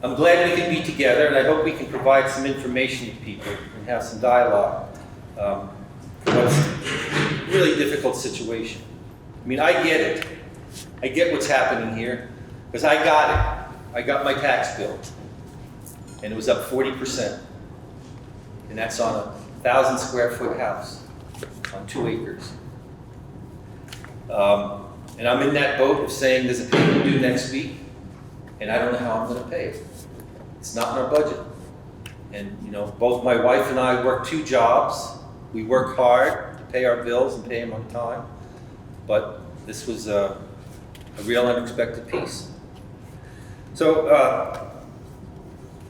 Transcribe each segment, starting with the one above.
I'm glad we can be together, and I hope we can provide some information to people and have some dialogue for what's a really difficult situation. I mean, I get it. I get what's happening here, because I got it. I got my tax bill, and it was up 40%. And that's on a 1,000 square foot house on 2 acres. And I'm in that boat of saying there's a payment due next week, and I don't know how I'm going to pay it. It's not in our budget. And you know, both my wife and I work 2 jobs. We work hard to pay our bills and pay them on time. But this was a real unexpected piece. So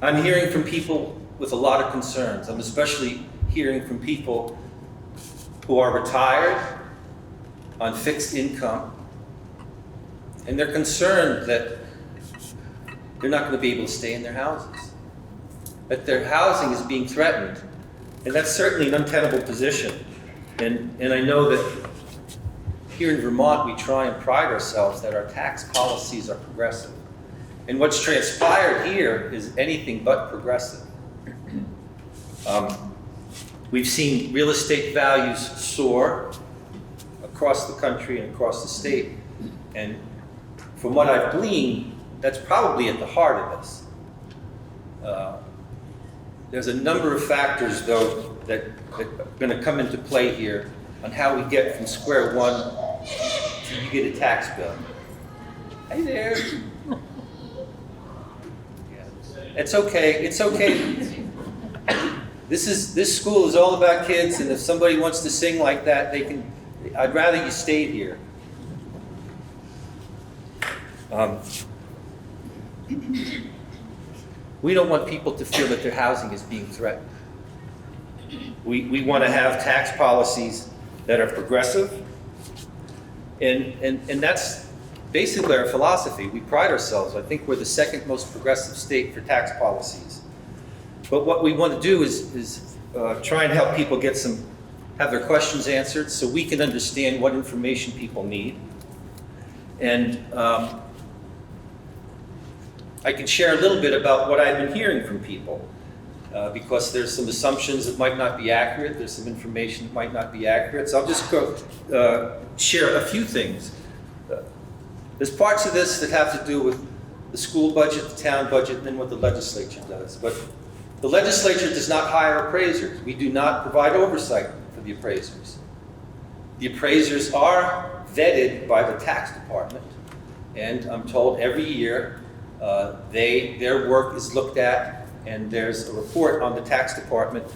I'm hearing from people with a lot of concerns. I'm especially hearing from people who are retired on fixed income, and they're concerned that they're not going to be able to stay in their houses, that their housing is being threatened, and that's certainly an untenable position. And I know that here in Vermont we try and pride ourselves that our tax policies are progressive, and what's transpired here is anything but progressive. We've seen real estate values soar across the country and across the state, and from what I've gleaned, that's probably at the heart of this. There's a number of factors, though, that are going to come into play here on how we get from square one to you get a tax bill. Hey there. Yeah. It's okay. It's okay. This school is all about kids, and if somebody wants to sing like that, they can. I'd rather you stayed here. We don't want people to feel that their housing is being threatened. We want to have tax policies that are progressive, and that's basically our philosophy. We pride ourselves. I think we're the second most progressive state for tax policies. But what we want to do is try and help people have their questions answered so we can understand what information people need. And I can share a little bit about what I've been hearing from people because there's some assumptions that might not be accurate. There's some information that might not be accurate. So I'll just go share a few things. There's parts of this that have to do with the school budget, the town budget, and then what the legislature does. But the legislature does not hire appraisers. We do not provide oversight for the appraisers. The appraisers are vetted by the tax department, and I'm told every year their work is looked at, and there's a report on the tax department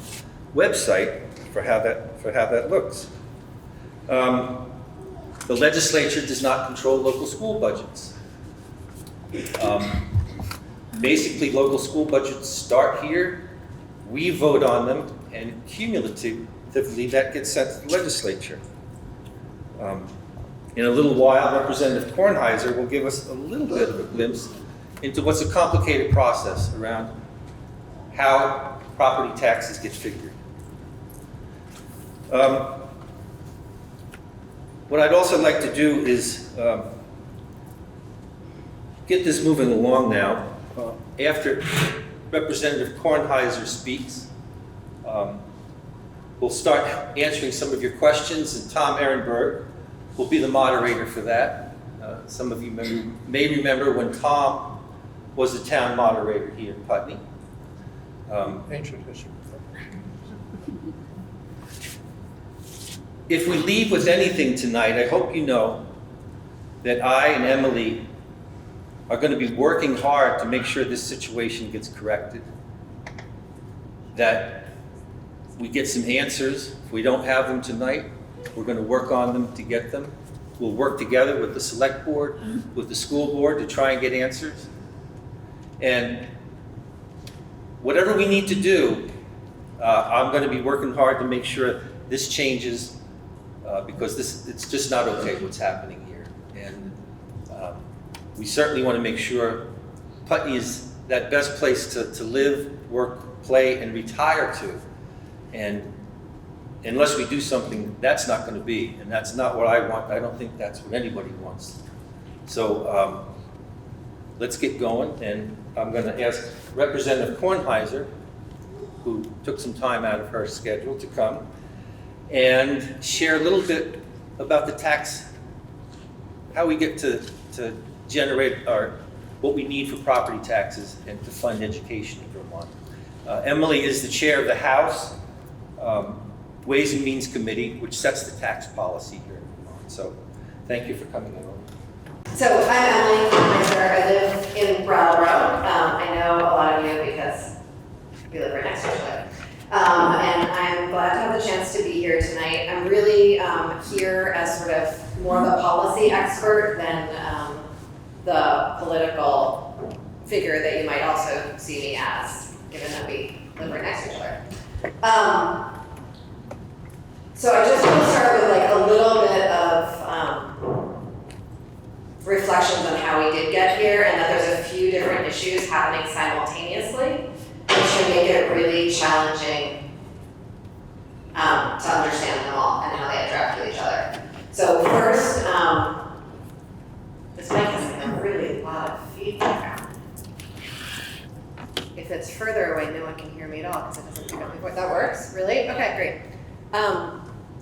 website for how that looks. The legislature does not control local school budgets. Basically, local school budgets start here, we vote on them, and cumulatively that gets sent to the legislature. In a little while, Representative Kornheiser will give us a little bit of a glimpse into what's a complicated process around how property taxes get figured. What I'd also like to do is get this moving along now. After Representative Kornheiser speaks, we'll start answering some of your questions, and Tom Ehrenberg will be the moderator for that. Some of you may remember when Tom was the town moderator here in Putney. Ancient history. If we leave with anything tonight, I hope you know that I and Emily are going to be working hard to make sure this situation gets corrected, that we get some answers. If we don't have them tonight, we're going to work on them to get them. We'll work together with the select board, with the school board to try and get answers. And whatever we need to do, I'm going to be working hard to make sure this changes because it's just not okay what's happening here. And we certainly want to make sure Putney is that best place to live, work, play, and retire to. And unless we do something, that's not going to be, and that's not what I want. I don't think that's what anybody wants. So let's get going, and I'm going to ask Representative Kornheiser, who took some time out of her schedule to come, and share a little bit about the tax, how we get to generate what we need for property taxes and to fund education in Vermont. Emily is the chair of the House Ways and Means Committee, which sets the tax policy here in Vermont. So thank you for coming in. So I'm Emily Kornheiser. I live in Brattleboro. I know a lot of you because we live right next to each other. And I'm glad to have the chance to be here tonight. I'm really here as sort of more of a policy expert than the political figure that you might also see me as, given that we live right next to each other. So I just want to start with like a little bit of reflections on how we did get here, and that there's a few different issues happening simultaneously, which can make it really challenging to understand them all and how they interact with each other. So first, this mic has like a really lot of feedback. If it's further away, no one can hear me at all because it doesn't pick up my voice. That works? Really? Okay, great.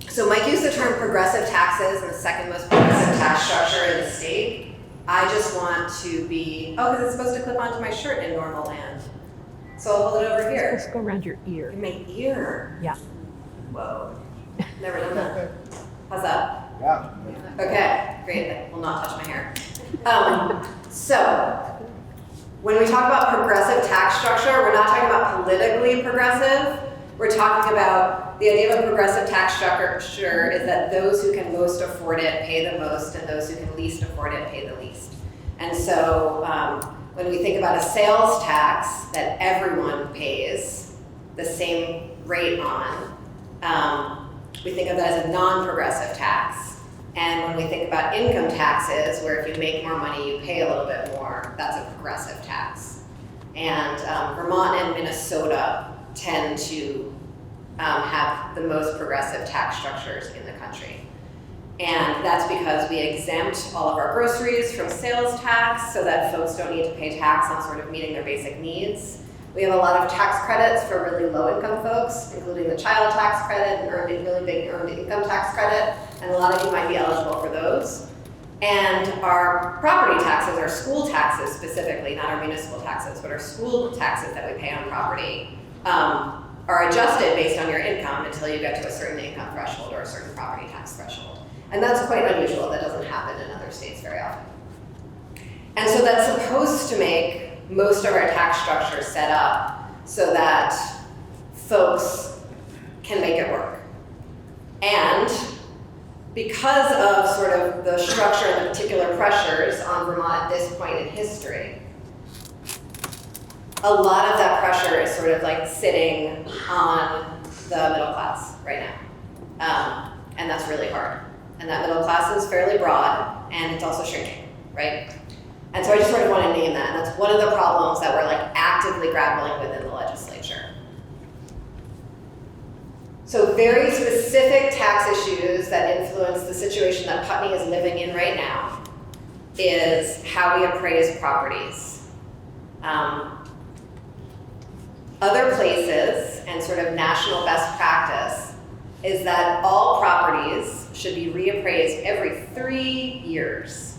So Mike used the term progressive taxes and the second most progressive tax structure in the state. I just want to be, because it's supposed to clip onto my shirt in normal land. So I'll hold it over here. Just go around your ear. In my ear? Yeah. Whoa. Never done that. How's that? Yeah. Okay, great. Will not touch my hair. So, when we talk about progressive tax structure, we're not talking about politically progressive. We're talking about the idea of a progressive tax structure is that those who can most afford it pay the most, and those who can least afford it pay the least. And so, when we think about a sales tax that everyone pays the same rate on, we think of that as a non-progressive tax. And when we think about income taxes, where if you make more money, you pay a little bit more, that's a progressive tax. And Vermont and Minnesota tend to have the most progressive tax structures in the country. And that's because we exempt all of our groceries from sales tax so that folks don't need to pay tax on sort of meeting their basic needs. We have a lot of tax credits for really low income folks, including the child tax credit and really big earned income tax credit, and a lot of you might be eligible for those. And our property taxes, our school taxes specifically, not our municipal taxes, but our school taxes that we pay on property, are adjusted based on your income until you get to a certain income threshold or a certain property tax threshold. And that's quite unusual. That doesn't happen in other states very often. And so that's supposed to make most of our tax structure set up so that folks can make it work. And because of sort of the structure and the particular pressures on Vermont at this point in history, a lot of that pressure is sort of like sitting on the middle class right now. And that's really hard. And that middle class is fairly broad, and it's also shrinking, right? And so I just sort of want to name that, and that's one of the problems that we're like actively grappling with in the legislature. So very specific tax issues that influence the situation that Putney is living in right now is how we appraise properties. Other places and sort of national best practice is that all properties should be reappraised every 3 years.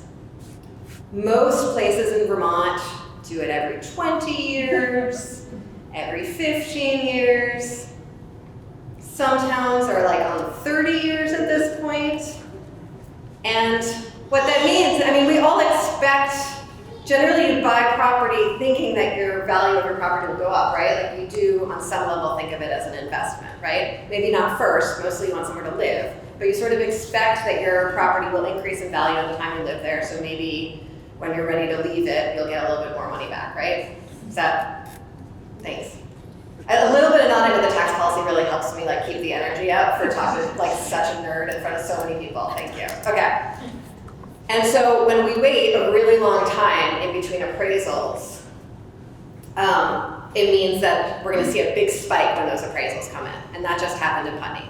Most places in Vermont do it every 20 years, every 15 years. Some towns are like on 30 years at this point. And what that means, I mean, we all expect, generally you buy property thinking that your value of your property will go up, right? Like we do on some level think of it as an investment, right? Maybe not first, mostly you want somewhere to live, but you sort of expect that your property will increase in value at the time you live there, so maybe when you're ready to leave it, you'll get a little bit more money back, right? Is that, thanks. A little bit of nodding to the tax policy really helps me like keep the energy up for talking like such a nerd in front of so many people, thank you. Okay. And so when we wait a really long time in between appraisals, it means that we're gonna see a big spike when those appraisals come in, and that just happened in Putney.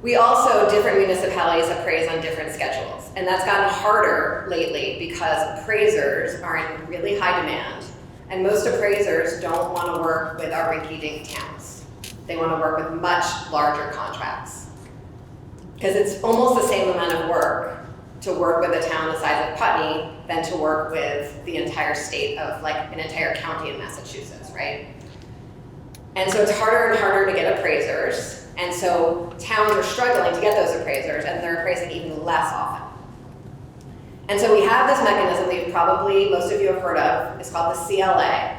We also, different municipalities appraise on different schedules. And that's gotten harder lately because appraisers are in really high demand. And most appraisers don't want to work with our rinky-dink towns. They want to work with much larger contracts. Because it's almost the same amount of work to work with a town the size of Putney than to work with the entire state of, like, an entire county in Massachusetts, right? And so it's harder and harder to get appraisers. And so towns are struggling to get those appraisers, and they're appraising even less often. And so we have this mechanism that you probably, most of you have heard of. It's called the CLA,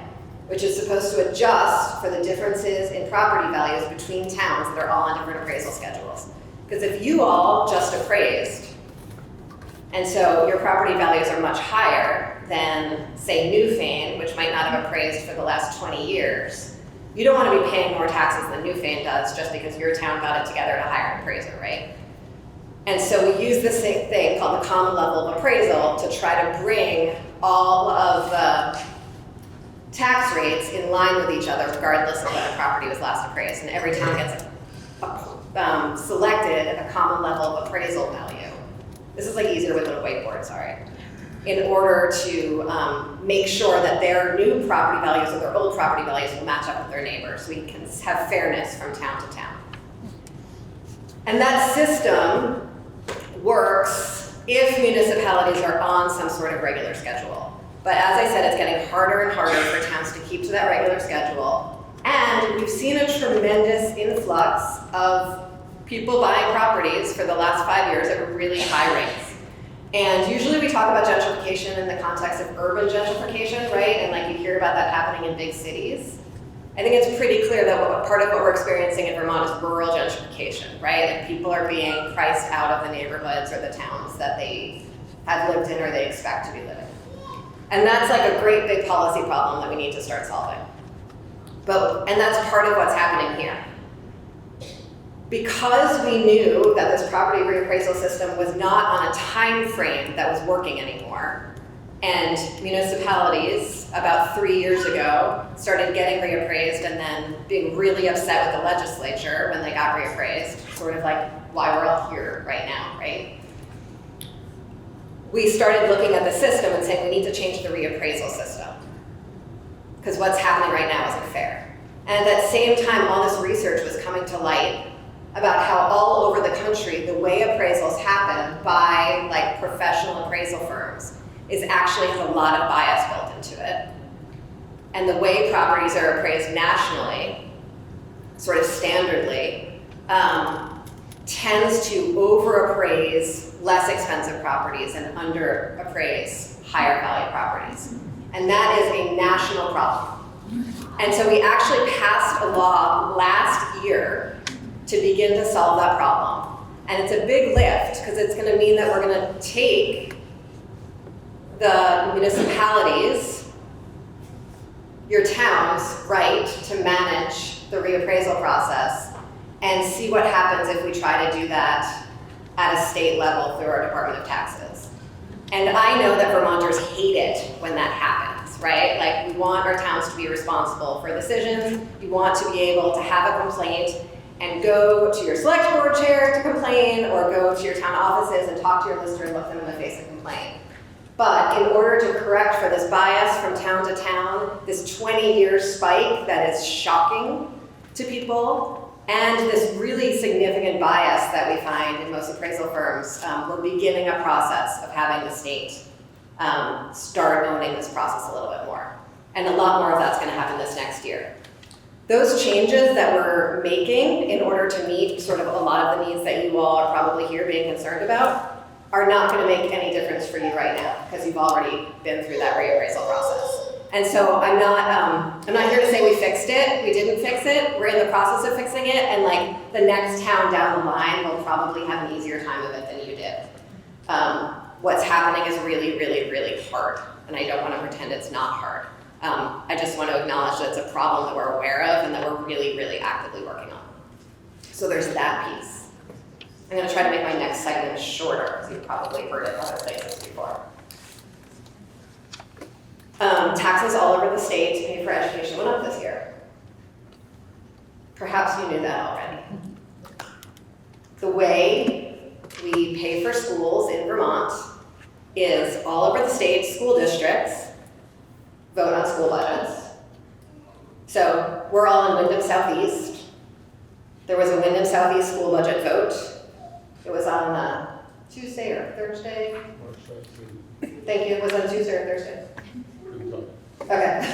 which is supposed to adjust for the differences in property values between towns that are all on different appraisal schedules. Because if you all just appraised, and so your property values are much higher than, say, Newfane, which might not have appraised for the last 20 years, you don't want to be paying more taxes than Newfane does just because your town got it together to hire an appraiser, right? And so we use this thing called the common level of appraisal to try to bring all of the tax rates in line with each other regardless of when the property was last appraised. And every town gets selected a common level of appraisal value. This is like easier with a whiteboard, sorry. In order to make sure that their new property values or their old property values will match up with their neighbors, so we can have fairness from town to town. And that system works if municipalities are on some sort of regular schedule. But as I said, it's getting harder and harder for towns to keep to that regular schedule. And we've seen a tremendous influx of people buying properties for the last 5 years at really high rates. And usually we talk about gentrification in the context of urban gentrification, right? And like you hear about that happening in big cities. I think it's pretty clear that part of what we're experiencing in Vermont is rural gentrification, right? Like people are being priced out of the neighborhoods or the towns that they have lived in or they expect to be living. And that's like a great big policy problem that we need to start solving. And that's part of what's happening here. Because we knew that this property reappraisal system was not on a time frame that was working anymore, and municipalities about 3 years ago started getting reappraised and then being really upset with the legislature when they got reappraised, sort of like why we're all here right now, right? We started looking at the system and saying we need to change the reappraisal system because what's happening right now isn't fair. And at that same time, all this research was coming to light about how all over the country, the way appraisals happen by like professional appraisal firms is actually has a lot of bias built into it. And the way properties are appraised nationally, sort of standardly, tends to over-appraise less expensive properties and under-appraise higher value properties. And that is a national problem. And so we actually passed a law last year to begin to solve that problem. And it's a big lift because it's going to mean that we're going to take the municipalities, your town's right to manage the reappraisal process and see what happens if we try to do that at a state level through our Department of Taxes. And I know that Vermonters hate it when that happens, right? Like we want our towns to be responsible for decisions. You want to be able to have a complaint and go to your select board chair to complain or go to your town offices and talk to your lister and look them in the face and complain. But in order to correct for this bias from town to town, this 20-year spike that is shocking to people, and this really significant bias that we find in most appraisal firms, we're beginning a process of having the state start owning this process a little bit more. And a lot more of that's going to happen this next year. Those changes that we're making in order to meet sort of a lot of the needs that you all are probably here being concerned about are not going to make any difference for you right now because you've already been through that reappraisal process. And so I'm not here to say we fixed it. We didn't fix it. We're in the process of fixing it, and like the next town down the line will probably have an easier time of it than you did. What's happening is really, really, really hard, and I don't want to pretend it's not hard. I just want to acknowledge that it's a problem that we're aware of and that we're really, really actively working on. So there's that piece. I'm going to try to make my next segment shorter because you've probably heard it other places before. Taxes all over the state to pay for education went up this year. Perhaps you knew that already. The way we pay for schools in Vermont is all over the state, school districts vote on school budgets. So we're all in Wyndham Southeast. There was a Wyndham Southeast school budget vote. It was on Tuesday or Thursday. Thank you. Was it on Tuesday or Thursday? Okay.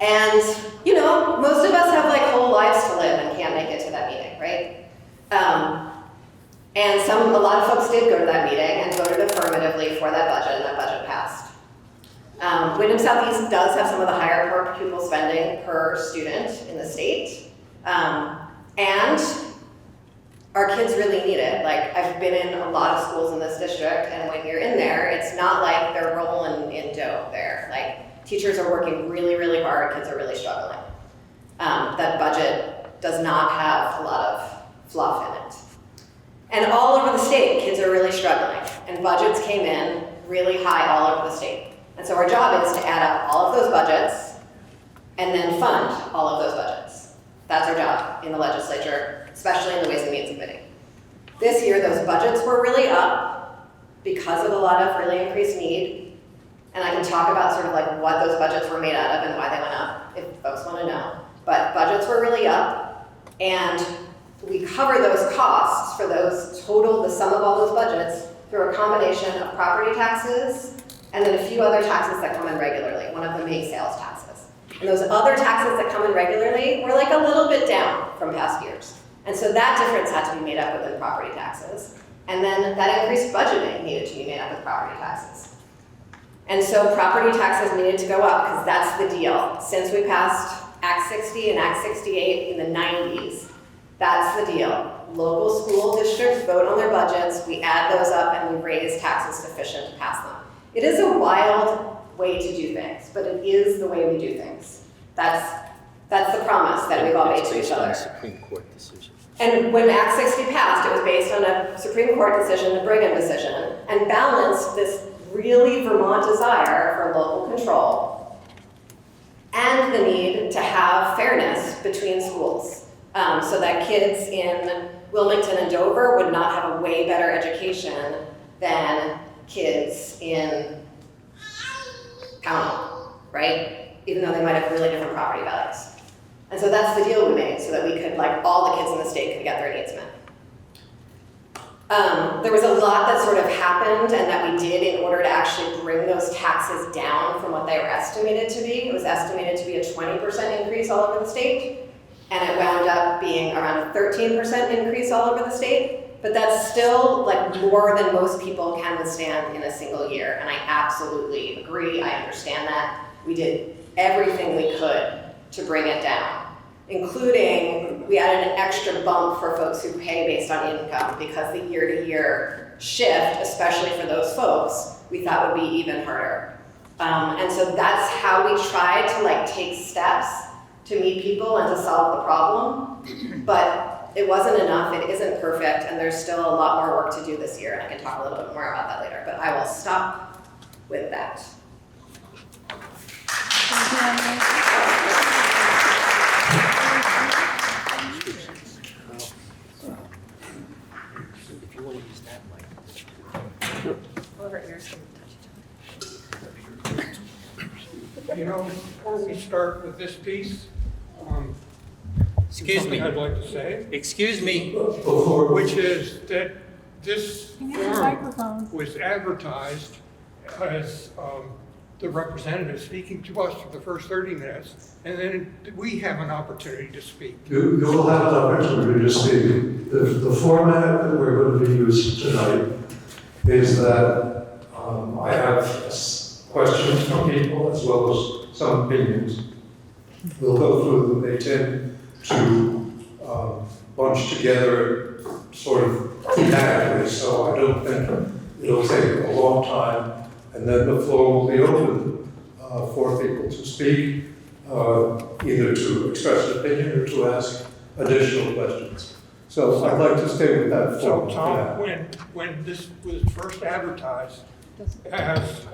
And, you know, most of us have like whole lives to live and can't make it to that meeting, right? And a lot of folks did go to that meeting and voted affirmatively for that budget, and that budget passed. Wyndham Southeast does have some of the higher per pupil spending per student in the state. And our kids really need it. Like, I've been in a lot of schools in this district, and when you're in there, it's not like they're rolling in dough there. Like, teachers are working really, really hard, kids are really struggling. That budget does not have a lot of fluff in it. And all over the state, kids are really struggling, and budgets came in really high all over the state. And so our job is to add up all of those budgets and then fund all of those budgets. That's our job in the legislature, especially in the Ways and Means Committee. This year, those budgets were really up because of a lot of really increased need. And I can talk about sort of like what those budgets were made out of and why they went up, if folks want to know. But budgets were really up, and we cover those costs for those total, the sum of all those budgets, through a combination of property taxes and then a few other taxes that come in regularly, one of them being sales taxes. And those other taxes that come in regularly were like a little bit down from past years. And so that difference had to be made up within property taxes. And then that increased budgeting needed to be made up with property taxes. And so property taxes needed to go up because that's the deal. Since we passed Act 60 and Act 68 in the 90s, that's the deal. Local school districts vote on their budgets, we add those up, and we raise taxes sufficient to pass them. It is a wild way to do things, but it is the way we do things. That's the promise that we've all made to each other. It's based on a Supreme Court decision. And when Act 60 passed, it was based on a Supreme Court decision, the Brigham decision, and balanced this really Vermont desire for local control and the need to have fairness between schools. So that kids in Wilmington and Dover would not have a way better education than kids in Pownell, right? Even though they might have really different property values. And so that's the deal we made, so that we could, like, all the kids in the state could get their needs met. There was a lot that sort of happened and that we did in order to actually bring those taxes down from what they were estimated to be. It was estimated to be a 20% increase all over the state. And it wound up being around a 13% increase all over the state. But that's still like more than most people can withstand in a single year. And I absolutely agree, I understand that. We did everything we could to bring it down, including we added an extra bump for folks who pay based on income because the year-to-year shift, especially for those folks, we thought would be even harder. And so that's how we tried to like take steps to meet people and to solve the problem, but it wasn't enough, it isn't perfect, and there's still a lot more work to do this year, and I can talk a little bit more about that later, but I will stop with that. If you want to use that mic. Over ears can touch each other. You know, before we start with this piece, Excuse me. something I'd like to say, Excuse me. which is that this forum Microphone. was advertised as the representative speaking to us for the first 30 minutes, and then we have an opportunity to speak. You will have an opportunity to speak. The format that we're going to be using tonight is that I have questions from people as well as some opinions. We'll go through them. They tend to bunch together sort of thematically, so I don't think it'll take a long time. And then the floor will be open for people to speak, either to express an opinion or to ask additional questions. So I'd like to stay with that So format. Tom, when this was first advertised, as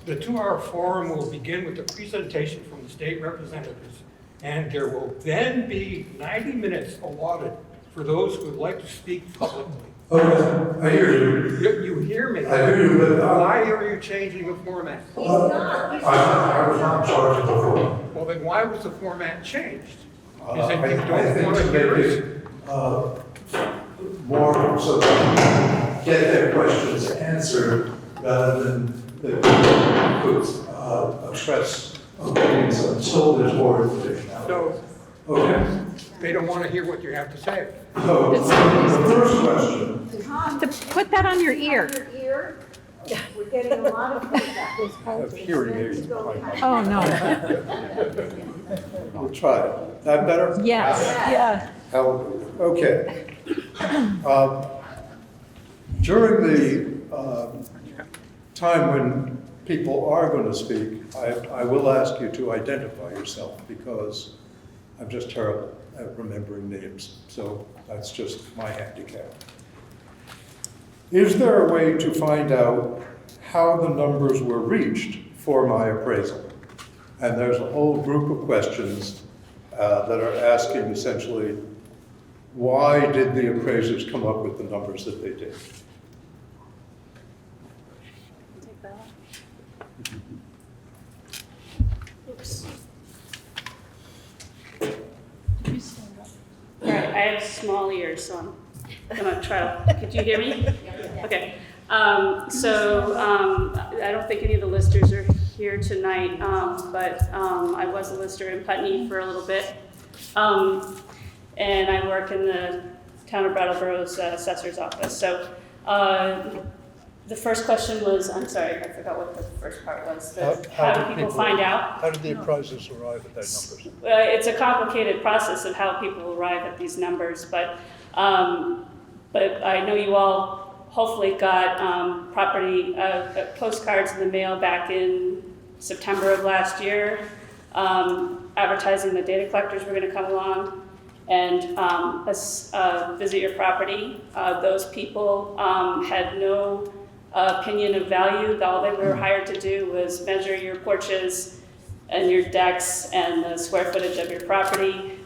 the 2-hour forum will begin with a presentation from the state representatives, And there will then be 90 minutes allotted for those who would like to speak publicly. Okay, I hear you. You hear me? I hear you, but Why are you changing the format? I was not charged before. Well, then why was the format changed? Is I it you think don't want to to hear make it? it more so that they get their questions answered rather than they could express opinions until there's more information out there. So Okay. they don't want to hear what you have to say. So the first question, To put that on your ear. We're getting a lot of feedback. Hearing aids. Oh, no. We'll try it. That better? Yes, yeah. Okay. During the time when people are going to speak, I will ask you to identify yourself because I'm just terrible at remembering names. So that's just my handicap. Is there a way to find out how the numbers were reached for my appraisal? And there's a whole group of questions that are asking essentially, why did the appraisers come up with the numbers that they did? Oops. All right, I have small ears, so I'm gonna try. Could you hear me? Okay. I don't think any of the listers are here tonight, but I was a lister in Putney for a little bit. And I work in the town of Brattleboro's assessor's office. So the first question was, I'm sorry, I forgot what the first part was. How do people find out? How did the appraisers arrive at their numbers? It's a complicated process of how people arrive at these numbers, but I know you all hopefully got property postcards in the mail back in September of last year, advertising the data collectors were going to come along and visit your property. Those people had no opinion of value. All they were hired to do was measure your porches and your decks and the square footage of your property.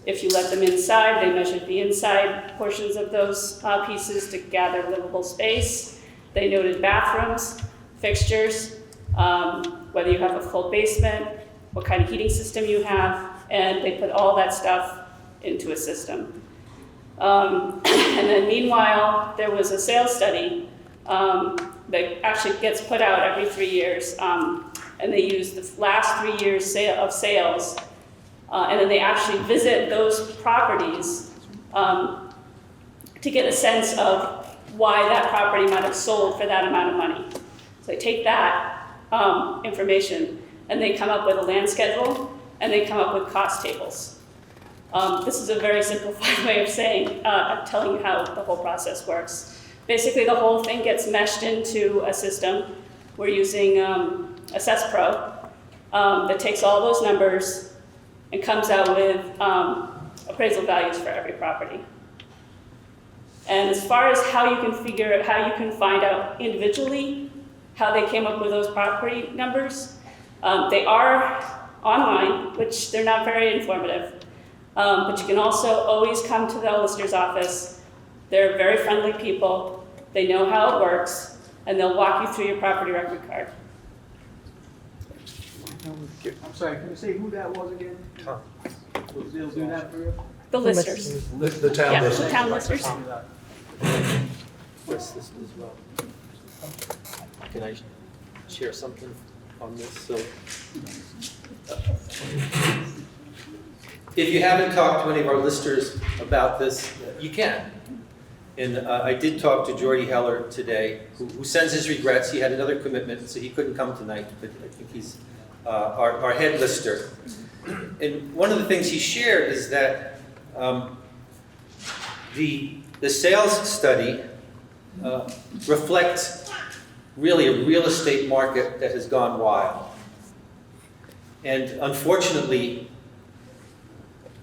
If you let them inside, they measured the inside portions of those pieces to gather livable space. They noted bathrooms, fixtures, whether you have a full basement, what kind of heating system you have, and they put all that stuff into a system. And then meanwhile, there was a sales study that actually gets put out every 3 years, and they use the last 3 years of sales, and then they actually visit those properties to get a sense of why that property might have sold for that amount of money. So they take that information and they come up with a land schedule and they come up with cost tables. This is a very simplified way of saying, telling you how the whole process works. Basically, the whole thing gets meshed into a system. We're using Assess Pro that takes all those numbers and comes out with appraisal values for every property. And as far as how you can figure out, how you can find out individually how they came up with those property numbers, they are online, which they're not very informative. But you can also always come to the lister's office. They're very friendly people. They know how it works, and they'll walk you through your property record card. I'm sorry, can you say who that was again? Tom. They'll do that for you? The listers. The town Yeah, the listers. town listers. Yes, this as well. Can I share something on this? So, if you haven't talked to any of our listers about this, you can. And I did talk to Jordy Heller today, who sends his regrets. He had another commitment, so he couldn't come tonight, but I think he's our head lister. And one of the things he shared is that the sales study reflects really a real estate market that has gone wild. And unfortunately,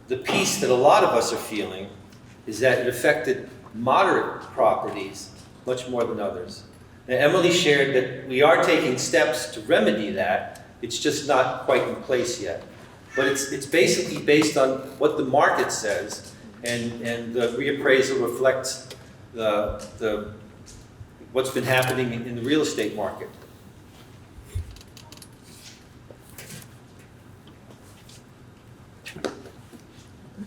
the piece that a lot of us are feeling is that it affected moderate properties much more than others. Now, Emily shared that we are taking steps to remedy that. It's just not quite in place yet. But it's basically based on what the market says, and the reappraisal reflects what's been happening in the real estate market.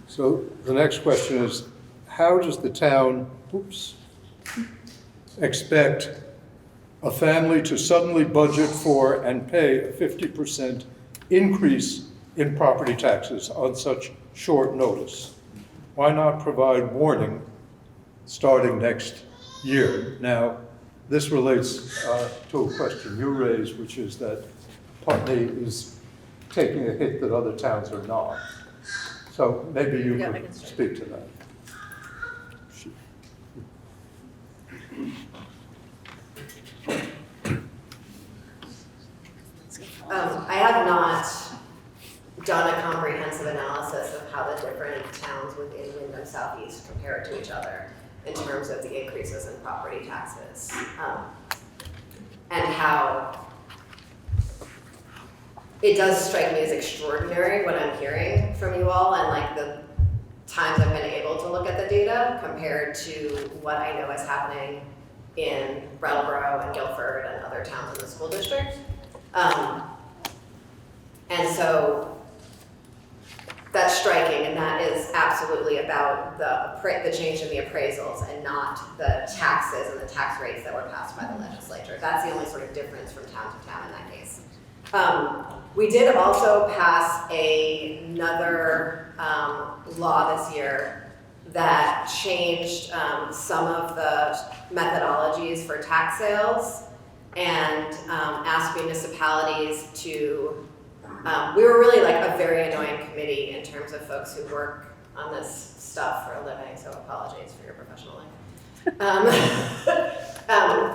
So the next question is, how does the town, expect a family to suddenly budget for and pay a 50% increase in property taxes on such short notice? Why not provide warning starting next year? Now, this relates to a question you raised, which is that Putney is taking a hit that other towns are not. So maybe you could speak to that. I have not done a comprehensive analysis of how the different towns within Wyndham Southeast compare to each other in terms of the increases in property taxes, and how it does strike me as extraordinary what I'm hearing from you all, and like the times I've been able to look at the data compared to what I know is happening in Brattleboro and Guilford and other towns in the school district. And so that's striking, and that is absolutely about the change in the appraisals and not the taxes and the tax rates that were passed by the legislature. That's the only sort of difference from town to town in that case. We did also pass another law this year that changed some of the methodologies for tax sales and asked municipalities to, we were really like a very annoying committee in terms of folks who work on this stuff for a living, so apologies for your professional life.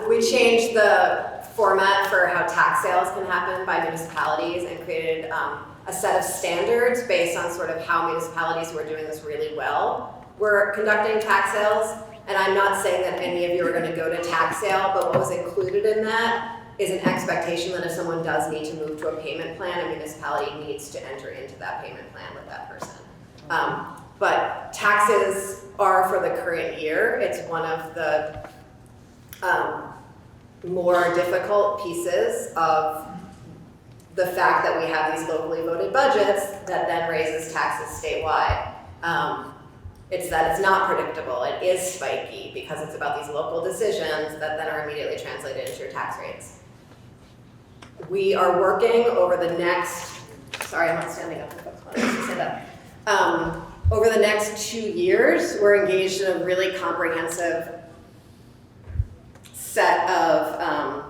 We changed the format for how tax sales can happen by municipalities and created a set of standards based on sort of how municipalities who are doing this really well were conducting tax sales. And I'm not saying that any of you are going to go to tax sale, but what was included in that is an expectation that if someone does need to move to a payment plan, a municipality needs to enter into that payment plan with that person. But taxes are for the current year. It's one of the more difficult pieces of the fact that we have these locally voted budgets that then raises taxes statewide. It's that it's not predictable, it is spiky because it's about these local decisions that then are immediately translated into your tax rates. We are working over the next, sorry, I'm not standing up for folks when I say that. Over the next 2 years, we're engaged in a really comprehensive set of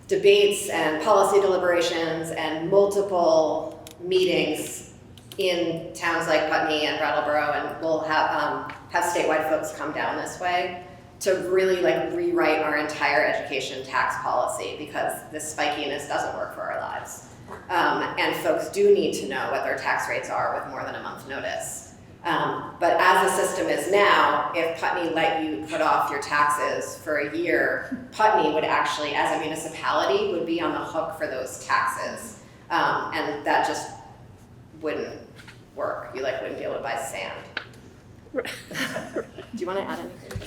debates and policy deliberations and multiple meetings in towns like Putney and Brattleboro, and we'll have statewide folks come down this way to really like rewrite our entire education tax policy because this spikiness doesn't work for our lives. And folks do need to know what their tax rates are with more than a month's notice. But as the system is now, if Putney let you put off your taxes for a year, Putney would actually, as a municipality, would be on the hook for those taxes. And that just wouldn't work. You like wouldn't be able to buy sand. Do you want to add anything to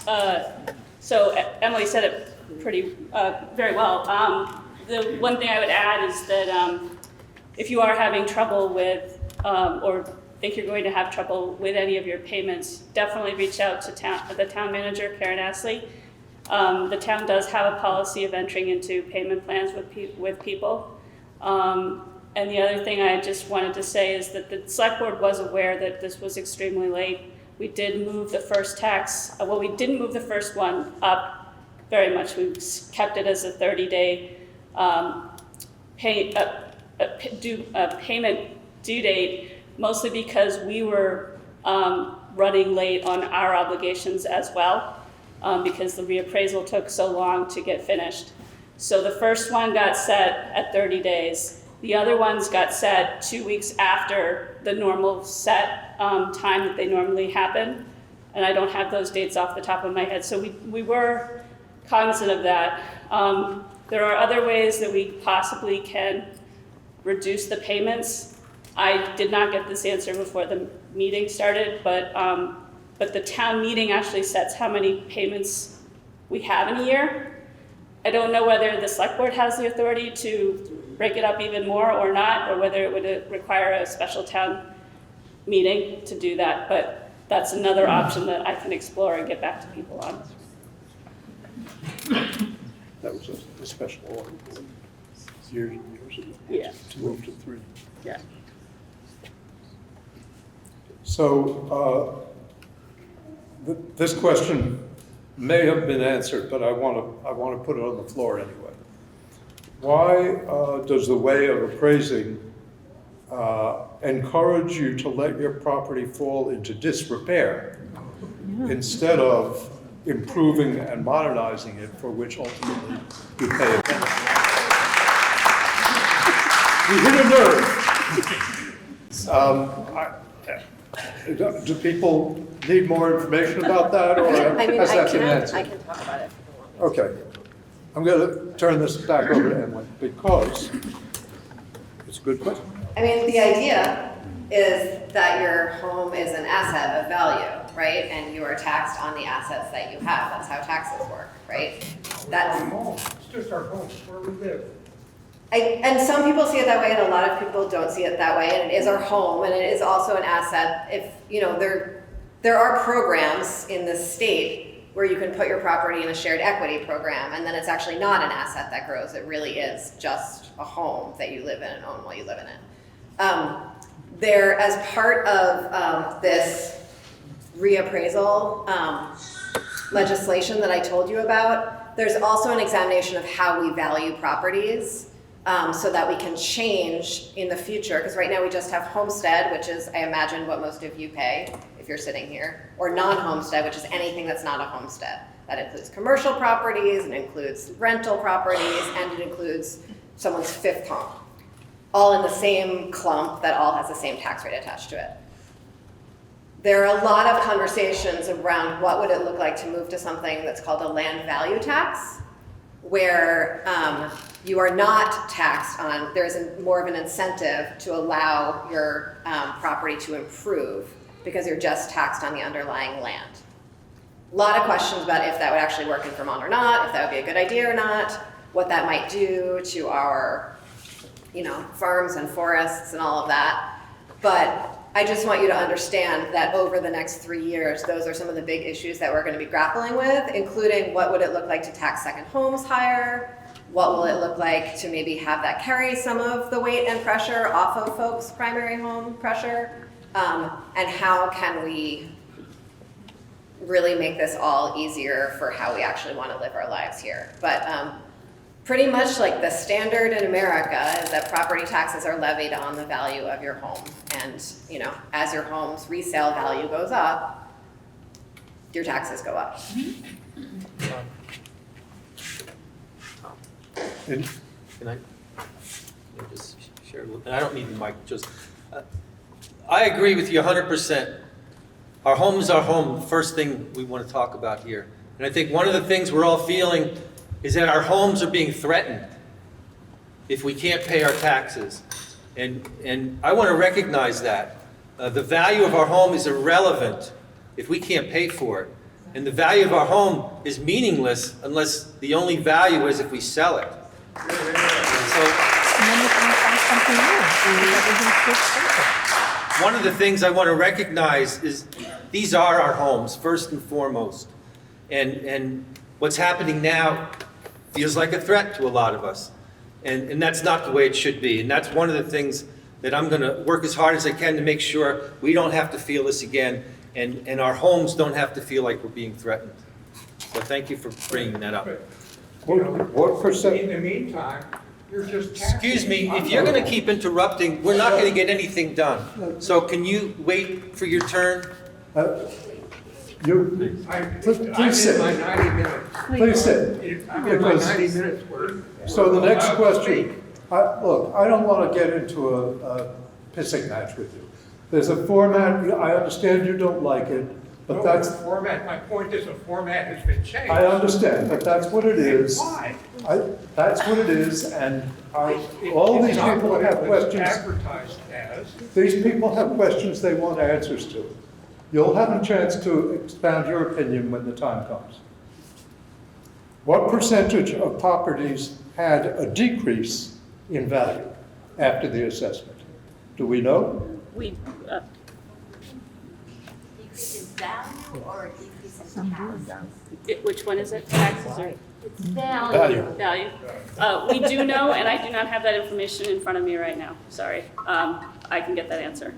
that? So Emily said it very well. The one thing I would add is that if you are having trouble with, or think you're going to have trouble with any of your payments, definitely reach out to the town manager, Karen Astley. The town does have a policy of entering into payment plans with people. And the other thing I just wanted to say is that the select board was aware that this was extremely late. We did move the first tax, we didn't move the first one up very much. We kept it as a 30-day payment due date, mostly because we were running late on our obligations as well, because the reappraisal took so long to get finished. So the first one got set at 30 days. The other ones got set 2 weeks after the normal set time that they normally happen. And I don't have those dates off the top of my head. So we were cognizant of that. There are other ways that we possibly can reduce the payments. I did not get this answer before the meeting started, but the town meeting actually sets how many payments we have in a year. I don't know whether the select board has the authority to break it up even more or not, or whether it would require a special town meeting to do that, but that's another option that I can explore and get back to people on. That was a special order. Years ago. Yeah. To move to 3. Yeah. So this question may have been answered, but I want to put it on the floor anyway. Why does the way of appraising encourage you to let your property fall into disrepair instead of improving and modernizing it, for which ultimately you pay a penalty? You hit a nerve. Do people need more information about that, or I mean, has I that been can answered? talk about it. Okay. I'm going to turn this back over to Emily because it's a good question. I mean, the idea is that your home is an asset of value, right? And you are taxed on the assets that you have. That's how taxes work, right? That's Our home, it's just our home, where we live. and some people see it that way, and a lot of people don't see it that way. And it is our home, and it is also an asset. If you know, there are programs in this state where you can put your property in a shared equity program, and then it's actually not an asset that grows. It really is just a home that you live in and own while you live in it. There, as part of this reappraisal legislation that I told you about, there's also an examination of how we value properties so that we can change in the future. Because right now we just have homestead, which is, I imagine, what most of you pay if you're sitting here, or non-homestead, which is anything that's not a homestead. That includes commercial properties, it includes rental properties, and it includes someone's 5th home. All in the same clump that all has the same tax rate attached to it. There are a lot of conversations around what would it look like to move to something that's called a land value tax, where you are not taxed on, there's more of an incentive to allow your property to improve because you're just taxed on the underlying land. A lot of questions about if that would actually work in Vermont or not, if that would be a good idea or not, what that might do to our farms and forests and all of that. But I just want you to understand that over the next 3 years, those are some of the big issues that we're going to be grappling with, including what would it look like to tax second homes higher? What will it look like to maybe have that carry some of the weight and pressure off of folks' primary home pressure? And how can we really make this all easier for how we actually want to live our lives here? But pretty much like the standard in America is that property taxes are levied on the value of your home. And, as your home's resale value goes up, your taxes go up. Can I just share a little? And I don't need the mic, just, I agree with you 100%. Our home is our home, the first thing we want to talk about here. And I think one of the things we're all feeling is that our homes are being threatened if we can't pay our taxes. And I want to recognize that. The value of our home is irrelevant if we can't pay for it. And the value of our home is meaningless unless the only value is if we sell it. So, And then you can find something new, and everything's so expensive. one of the things I want to recognize is these are our homes, first and foremost. And what's happening now feels like a threat to a lot of us. And that's not the way it should be. And that's one of the things that I'm going to work as hard as I can to make sure we don't have to feel this again, and our homes don't have to feel like we're being threatened. So thank you for bringing that up. What percent? In the meantime, you're just taxing. Excuse me, if you're going to keep interrupting, we're not going to get anything done. So can you wait for your turn? Please sit. I did my 90 minutes. Please sit. I did my 90 minutes worth. So the next question, look, I don't want to get into a pissing match with you. There's a format, I understand you don't like it, but No, that's, the format, my point is the format has been changed. I understand, but that's what it is. Why? That's what it is, and all these It's not people what it have was questions. advertised as. These people have questions they want answers to. You'll have a chance to expound your opinion when the time comes. What percentage of properties had a decrease in value after the assessment? Do we know? We, Decrease in value or a decrease in tax? which one is it? Taxes or It's value. value? We do know, and I do not have that information in front of me right now. Sorry. I can get that answer.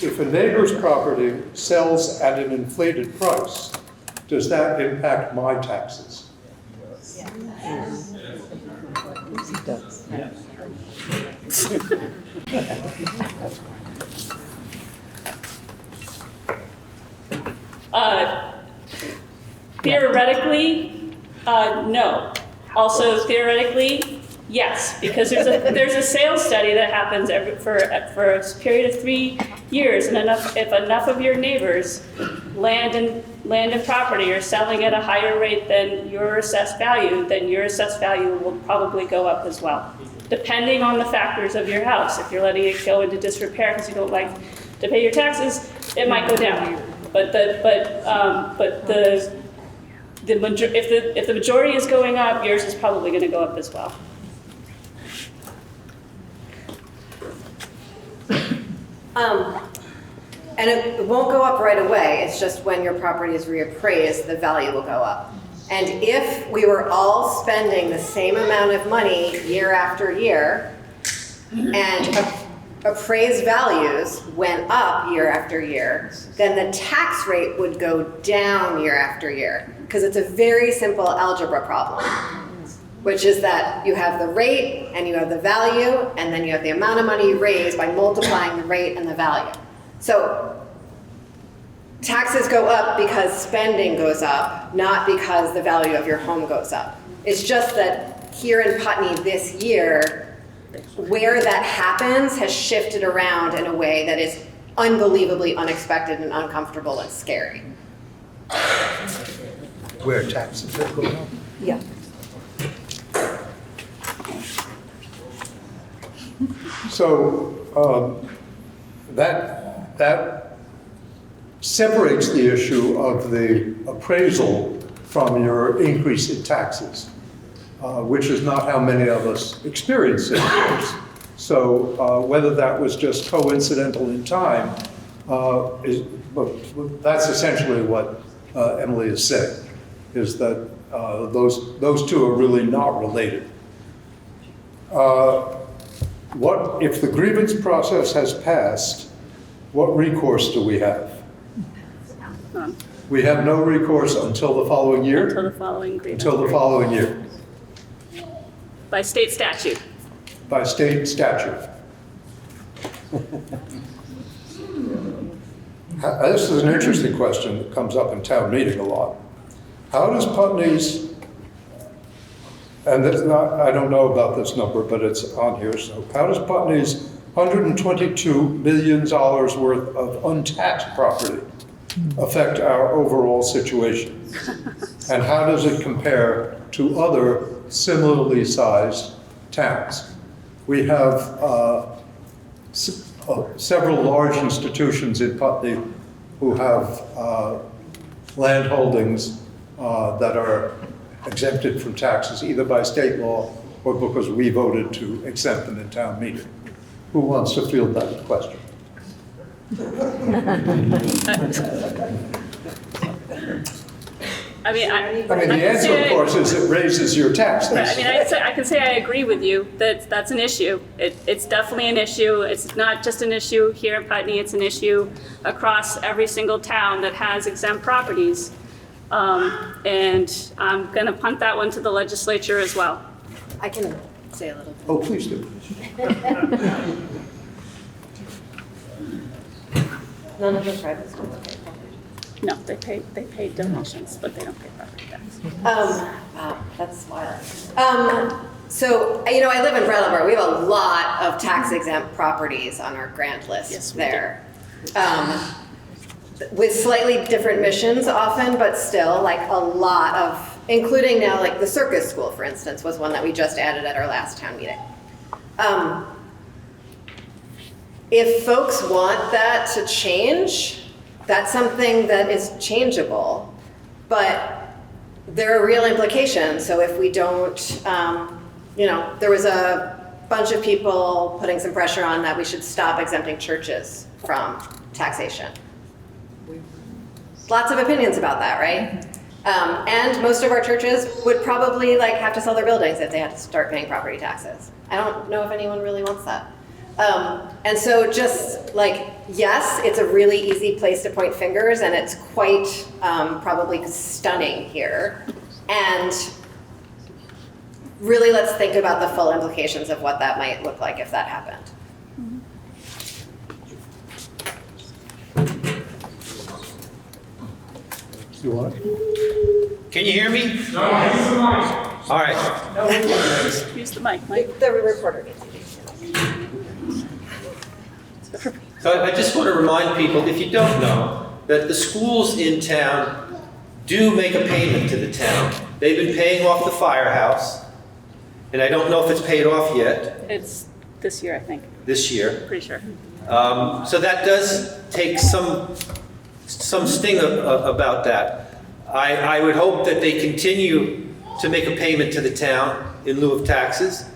If a neighbor's property sells at an inflated price, does that impact my taxes? It does. Theoretically, no. Also theoretically, yes, because there's a sales study that happens for a period of 3 years, and if enough of your neighbors land and property are selling at a higher rate than your assessed value, then your assessed value will probably go up as well, depending on the factors of your house. If you're letting it go into disrepair because you don't like to pay your taxes, it might go down. But if the majority is going up, yours is probably going to go up as well. And it won't go up right away, it's just when your property is reappraised, the value will go up. And if we were all spending the same amount of money year after year, and appraised values went up year after year, then the tax rate would go down year after year. Because it's a very simple algebra problem, which is that you have the rate and you have the value, and then you have the amount of money you raise by multiplying the rate and the value. So taxes go up because spending goes up, not because the value of your home goes up. It's just that here in Putney this year, where that happens has shifted around in a way that is unbelievably unexpected and uncomfortable and scary. Where taxes are going up? Yeah. So that separates the issue of the appraisal from your increase in taxes, which is not how many of us experience it. So whether that was just coincidental in time, that's essentially what Emily is saying, is that those two are really not related. What if the grievance process has passed? What recourse do we have? None. We have no recourse until the following year? Until the following grievance. Until the following year, By state statute. by state statute. This is an interesting question that comes up in town meeting a lot. How does Putney's, and this, I don't know about this number, but it's on here, so how does Putney's $122 million worth of untaxed property affect our overall situation? And how does it compare to other similarly sized towns? We have several large institutions in Putney who have land holdings that are exempted from taxes, either by state law or because we voted to exempt them in town meeting. Who wants to field that question? I mean, The answer, of course, is it raises your taxes. I mean, I can say I agree with you that that's an issue. It's definitely an issue. It's not just an issue here in Putney. It's an issue across every single town that has exempt properties. And I'm going to punt that one to the legislature as well. I can say a little bit. Oh, please do. None of the private schools pay property. No, they pay donations, but they don't pay property tax. Wow, that's wild. So, you know, I live in Brattleboro. We have a lot of tax exempt properties on our grant list Yes, we there. with slightly different missions often, but still like a lot of, including now like the circus school, for instance, was one that we just added at our last town meeting. If folks want that to change, that's something that is changeable, but there are real implications. So if we don't, there was a bunch of people putting some pressure on that we should stop exempting churches from taxation. Lots of opinions about that, right? And most of our churches would probably have to sell their buildings if they had to start paying property taxes. I don't know if anyone really wants that. And so just yes, it's a really easy place to point fingers, and it's quite probably stunning here. And really, let's think about the full implications of what that might look like if that happened. You want it? Can you hear me? No, use the mic. All right. Use the mic, Mike. The reporter gets it. So I just want to remind people, if you don't know, that the schools in town do make a payment to the town. They've been paying off the firehouse, and I don't know if it's paid off yet. It's this year, I think. This year. Pretty sure. So that does take some sting about that. I would hope that they continue to make a payment to the town in lieu of taxes.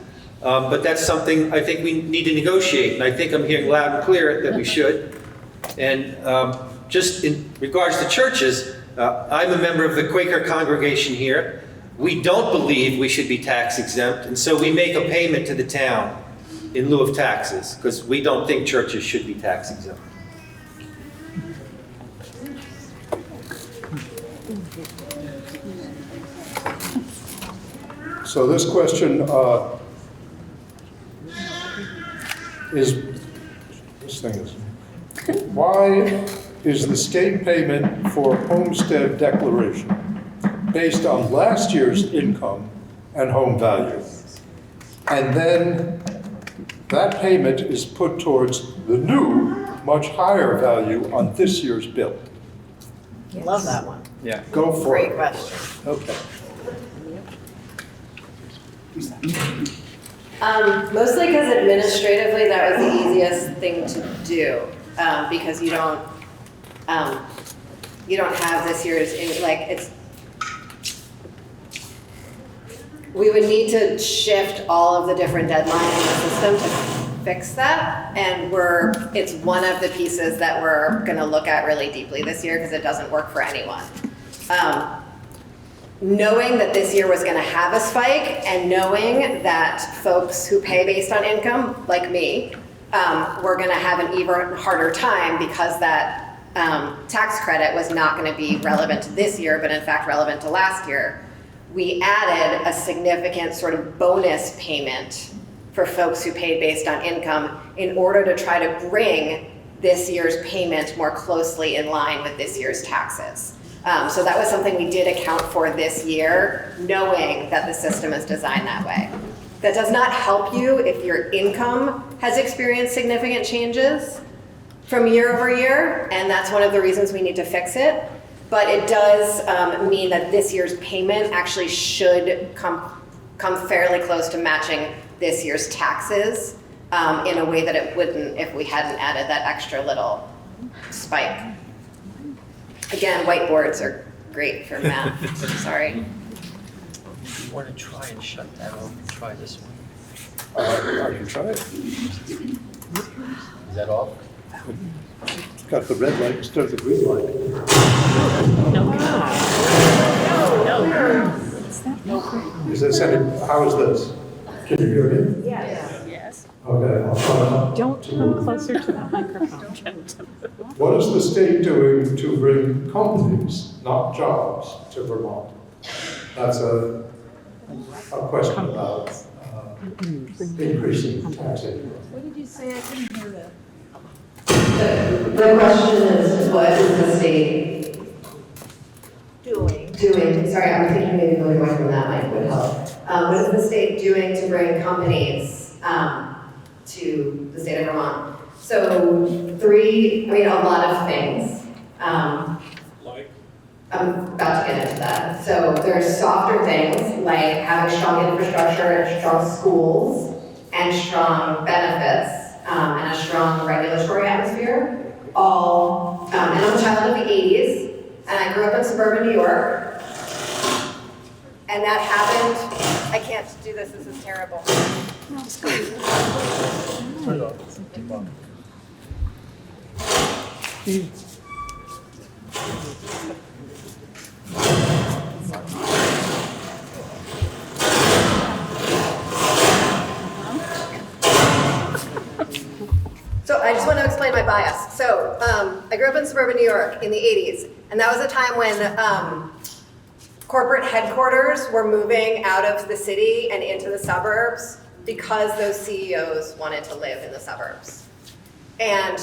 But that's something I think we need to negotiate, and I think I'm hearing loud and clear that we should. And just in regards to churches, I'm a member of the Quaker congregation here. We don't believe we should be tax exempt, and so we make a payment to the town in lieu of taxes, because we don't think churches should be tax exempt. So this question why is the state payment for homestead declaration based on last year's income and home value? And then that payment is put towards the new, much higher value on this year's bill. Love that one. Yeah. Go for Great it. question. Okay. Mostly because administratively that was the easiest thing to do, because you don't have this year's we would need to shift all of the different deadlines in the system to fix that, and it's one of the pieces that we're going to look at really deeply this year because it doesn't work for anyone. Knowing that this year was going to have a spike, and knowing that folks who pay based on income, like me, were going to have an even harder time because that tax credit was not going to be relevant to this year, but in fact relevant to last year, we added a significant sort of bonus payment for folks who paid based on income in order to try to bring this year's payment more closely in line with this year's taxes. So that was something we did account for this year, knowing that the system is designed that way. That does not help you if your income has experienced significant changes from year over year, and that's one of the reasons we need to fix it. But it does mean that this year's payment actually should come fairly close to matching this year's taxes in a way that it wouldn't if we hadn't added that extra little spike. Again, whiteboards are great for math. Sorry. If you want to try and shut that off, try this one. I can try it. Is that off? It's got the red light instead of the green light. No. Is this how is this? Can you hear me? Yes. Okay, I'll try. Don't come closer to the microphone. What is the state doing to bring companies, not jobs, to Vermont? That's a question about increasing taxation. What did you say? I couldn't hear that. The question is, what is the state doing? Sorry, I'm thinking maybe moving away from that mic would help. What is the state doing to bring companies to the state of Vermont? So a lot of things. I'm about to get into that. So there's softer things like having strong infrastructure and strong schools and strong benefits and a strong regulatory atmosphere. All, and I'm a child of the 80s, and I grew up in suburban New York. And that happened, I can't do this is terrible. So I just want to explain my bias. So I grew up in suburban New York in the 80s, and that was a time when corporate headquarters were moving out of the city and into the suburbs because those CEOs wanted to live in the suburbs. And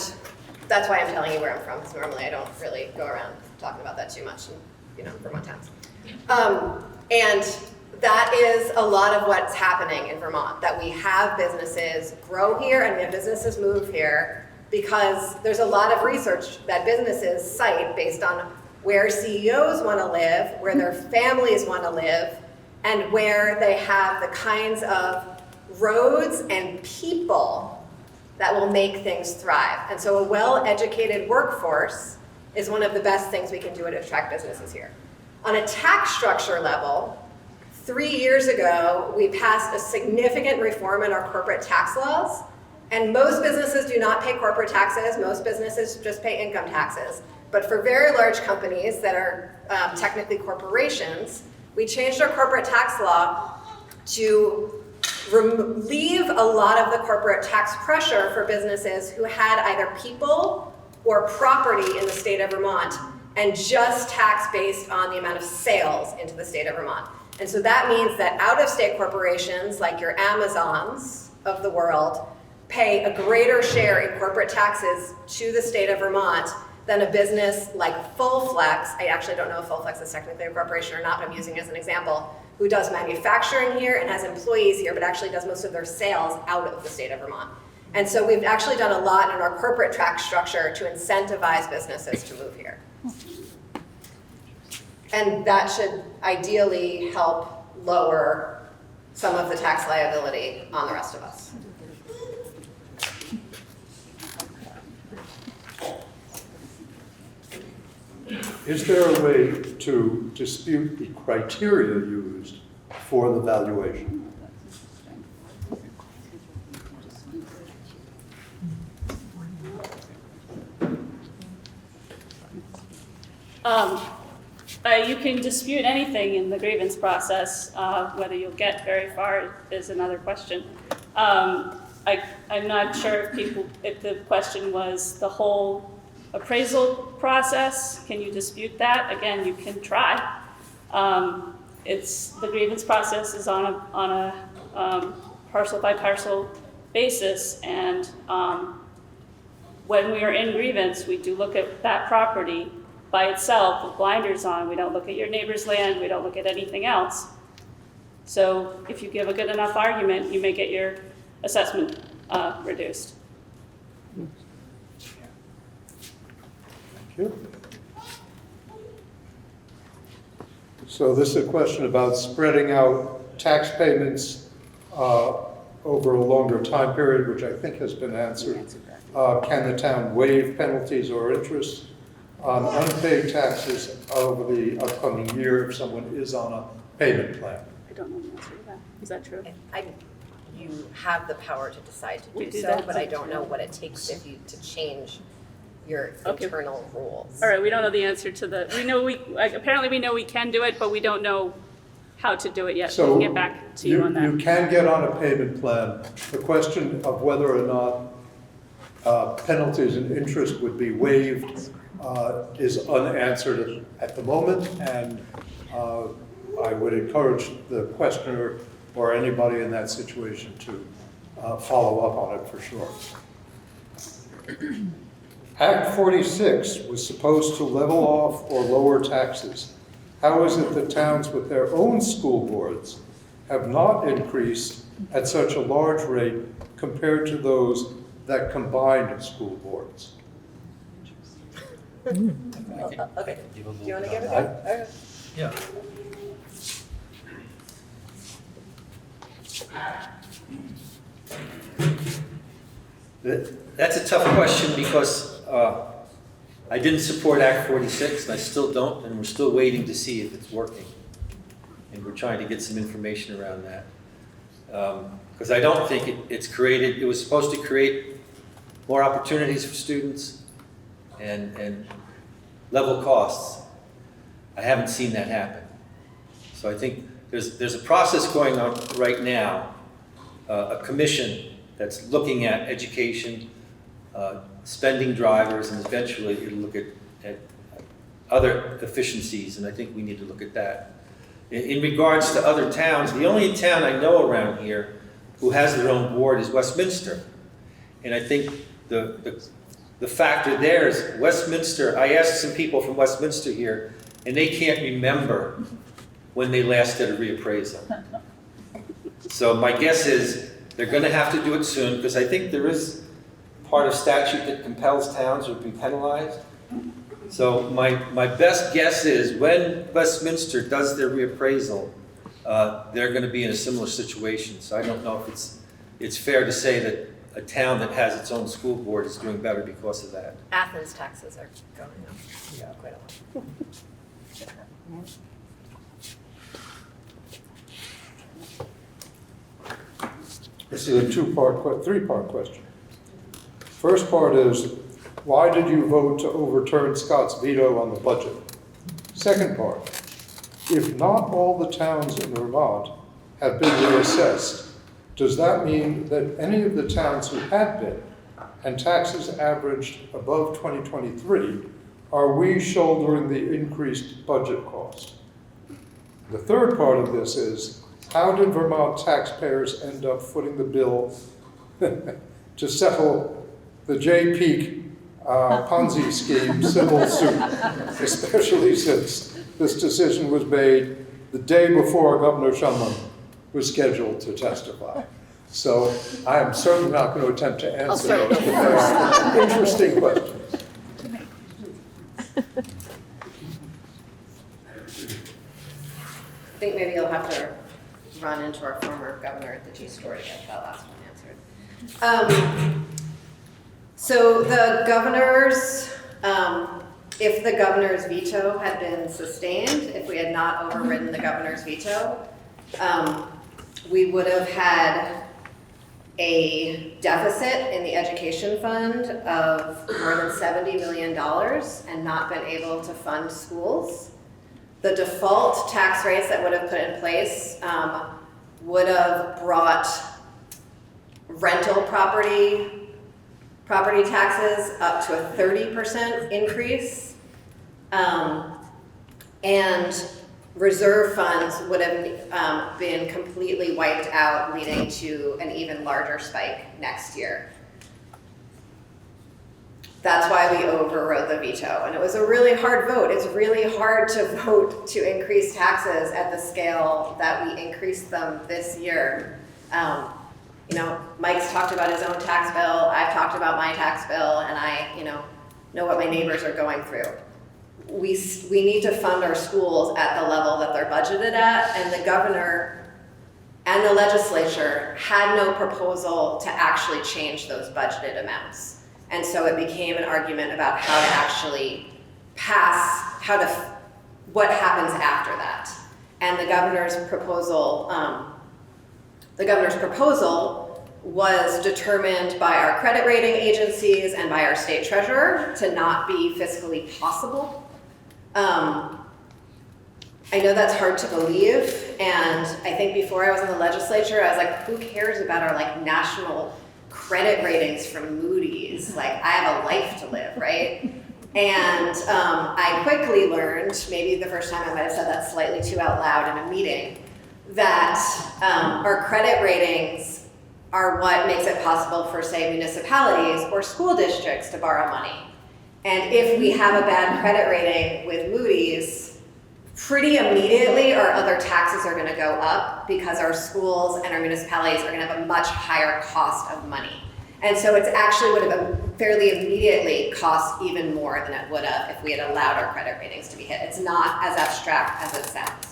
that's why I'm telling you where I'm from, because normally I don't really go around talking about that too much in, Vermont towns. And that is a lot of what's happening in Vermont, that we have businesses grow here and we have businesses move here because there's a lot of research that businesses cite based on where CEOs want to live, where their families want to live, and where they have the kinds of roads and people that will make things thrive. And so a well-educated workforce is one of the best things we can do to attract businesses here. On a tax structure level, 3 years ago, we passed a significant reform in our corporate tax laws, and most businesses do not pay corporate taxes. Most businesses just pay income taxes. But for very large companies that are technically corporations, we changed our corporate tax law to relieve a lot of the corporate tax pressure for businesses who had either people or property in the state of Vermont, and just tax based on the amount of sales into the state of Vermont. And so that means that out-of-state corporations, like your Amazons of the world, pay a greater share in corporate taxes to the state of Vermont than a business like Fullflex. I actually don't know if Fullflex is technically a corporation or not, but I'm using it as an example, who does manufacturing here and has employees here, but actually does most of their sales out of the state of Vermont. And so we've actually done a lot in our corporate tax structure to incentivize businesses to move here. And that should ideally help lower some of the tax liability on the rest of us. Is there a way to dispute the criteria used for the valuation? You can dispute anything in the grievance process. Whether you'll get very far is another question. I'm not sure if the question was the whole appraisal process. Can you dispute that? Again, you can try. The grievance process is on a parcel by parcel basis, and when we are in grievance, we do look at that property by itself with blinders on. We don't look at your neighbor's land. We don't look at anything else. So if you give a good enough argument, you may get your assessment reduced. Thank you. So this is a question about spreading out tax payments over a longer time period, which I think has been answered. Can the town waive penalties or interest on unpaid taxes over the upcoming year if someone is on a payment plan? I don't know the answer to that. Is that true? You have the power to decide to We do do so, that. but I don't know what it takes if you to change your Okay. internal rules. All right, we don't know the answer to the, apparently we know we can do it, but we don't know how to do it yet. We So can get back to you on that. You can get on a payment plan. The question of whether or not penalties and interest would be waived is unanswered at the moment, and I would encourage the questioner or anybody in that situation to follow up on it for sure. Act 46 was supposed to level off or lower taxes. How is it that towns with their own school boards have not increased at such a large rate compared to those that combined school boards? Okay, do you want to give it a go? Yeah. That's a tough question because I didn't support Act 46 and I still don't, and we're still waiting to see if it's working. And we're trying to get some information around that. Because I don't think it was supposed to create more opportunities for students and level costs. I haven't seen that happen. So I think there's a process going on right now, a commission that's looking at education, spending drivers, and eventually it'll look at other efficiencies, and I think we need to look at that. In regards to other towns, the only town I know around here who has their own board is Westminster. And I think the factor there is Westminster, I asked some people from Westminster here, and they can't remember when they last did a reappraisal. So my guess is they're gonna have to do it soon, because I think there is part of statute that compels towns to be penalized. So my best guess is when Westminster does their reappraisal, they're gonna be in a similar situation. So I don't know if it's fair to say that a town that has its own school board is doing better because of that. Athens taxes are going up quite a lot. This is a three-part question. First part is, why did you vote to overturn Scott's veto on the budget? Second part, if not all the towns in Vermont have been reassessed, does that mean that any of the towns who had been, and taxes averaged above 2023, are we shouldering the increased budget cost? The third part of this is, how did Vermont taxpayers end up footing the bill to settle the J. Peak Ponzi scheme civil suit, especially since this decision was made the day before Governor Shumlin was scheduled to testify? So I am certainly not going to attempt to answer those, but they are interesting questions. I think maybe you'll have to run into our former governor at the G store to get that last one answered. So the governor's, if the governor's veto had been sustained, if we had not overridden the governor's veto, we would have had a deficit in the education fund of more than $70 million and not been able to fund schools. The default tax rates that would have put in place would have brought rental property taxes up to a 30% increase. And reserve funds would have been completely wiped out, leading to an even larger spike next year. That's why we overrode the veto, and it was a really hard vote. It's really hard to vote to increase taxes at the scale that we increased them this year. Mike's talked about his own tax bill, I've talked about my tax bill, and I, know what my neighbors are going through. We need to fund our schools at the level that they're budgeted at, and the governor and the legislature had no proposal to actually change those budgeted amounts. And so it became an argument about how to actually pass, what happens after that. And the governor's proposal was determined by our credit rating agencies and by our state treasurer to not be fiscally possible. I know that's hard to believe, and I think before I was in the legislature, I was like, who cares about our national credit ratings from Moody's? I have a life to live, right? And I quickly learned, maybe the first time I might have said that slightly too out loud in a meeting, that our credit ratings are what makes it possible for, say, municipalities or school districts to borrow money. And if we have a bad credit rating with Moody's, pretty immediately our other taxes are gonna go up because our schools and our municipalities are gonna have a much higher cost of money. And so it's actually would have fairly immediately cost even more than it would have if we had allowed our credit ratings to be hit. It's not as abstract as it sounds.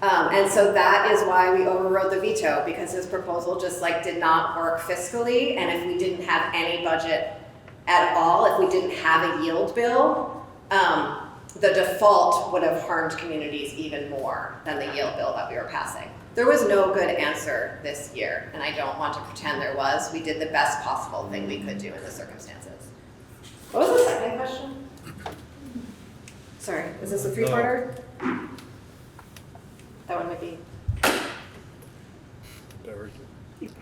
And so that is why we overrode the veto, because his proposal just like did not work fiscally. And if we didn't have any budget at all, if we didn't have a yield bill, the default would have harmed communities even more than the yield bill that we were passing. There was no good answer this year, and I don't want to pretend there was. We did the best possible thing we could do in the circumstances. What was the second question? Sorry, is this a three-parter? That one might be.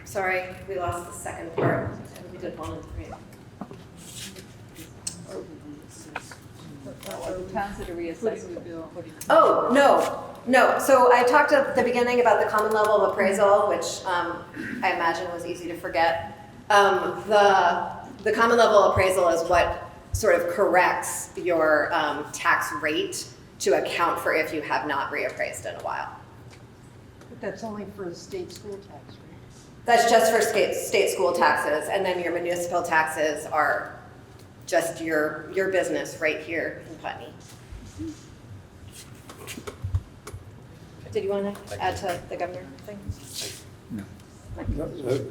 Sorry, we lost the second part. We did 1 and 3. The towns that are reassessed. Oh, no. So I talked at the beginning about the common level of appraisal, which I imagine was easy to forget. The common level appraisal is what sort of corrects your tax rate to account for if you have not reappraised in a while. But that's only for the state school tax rate. That's just for state school taxes, and then your municipal taxes are just your business right here in Putney. Did you want to add to the governor thing?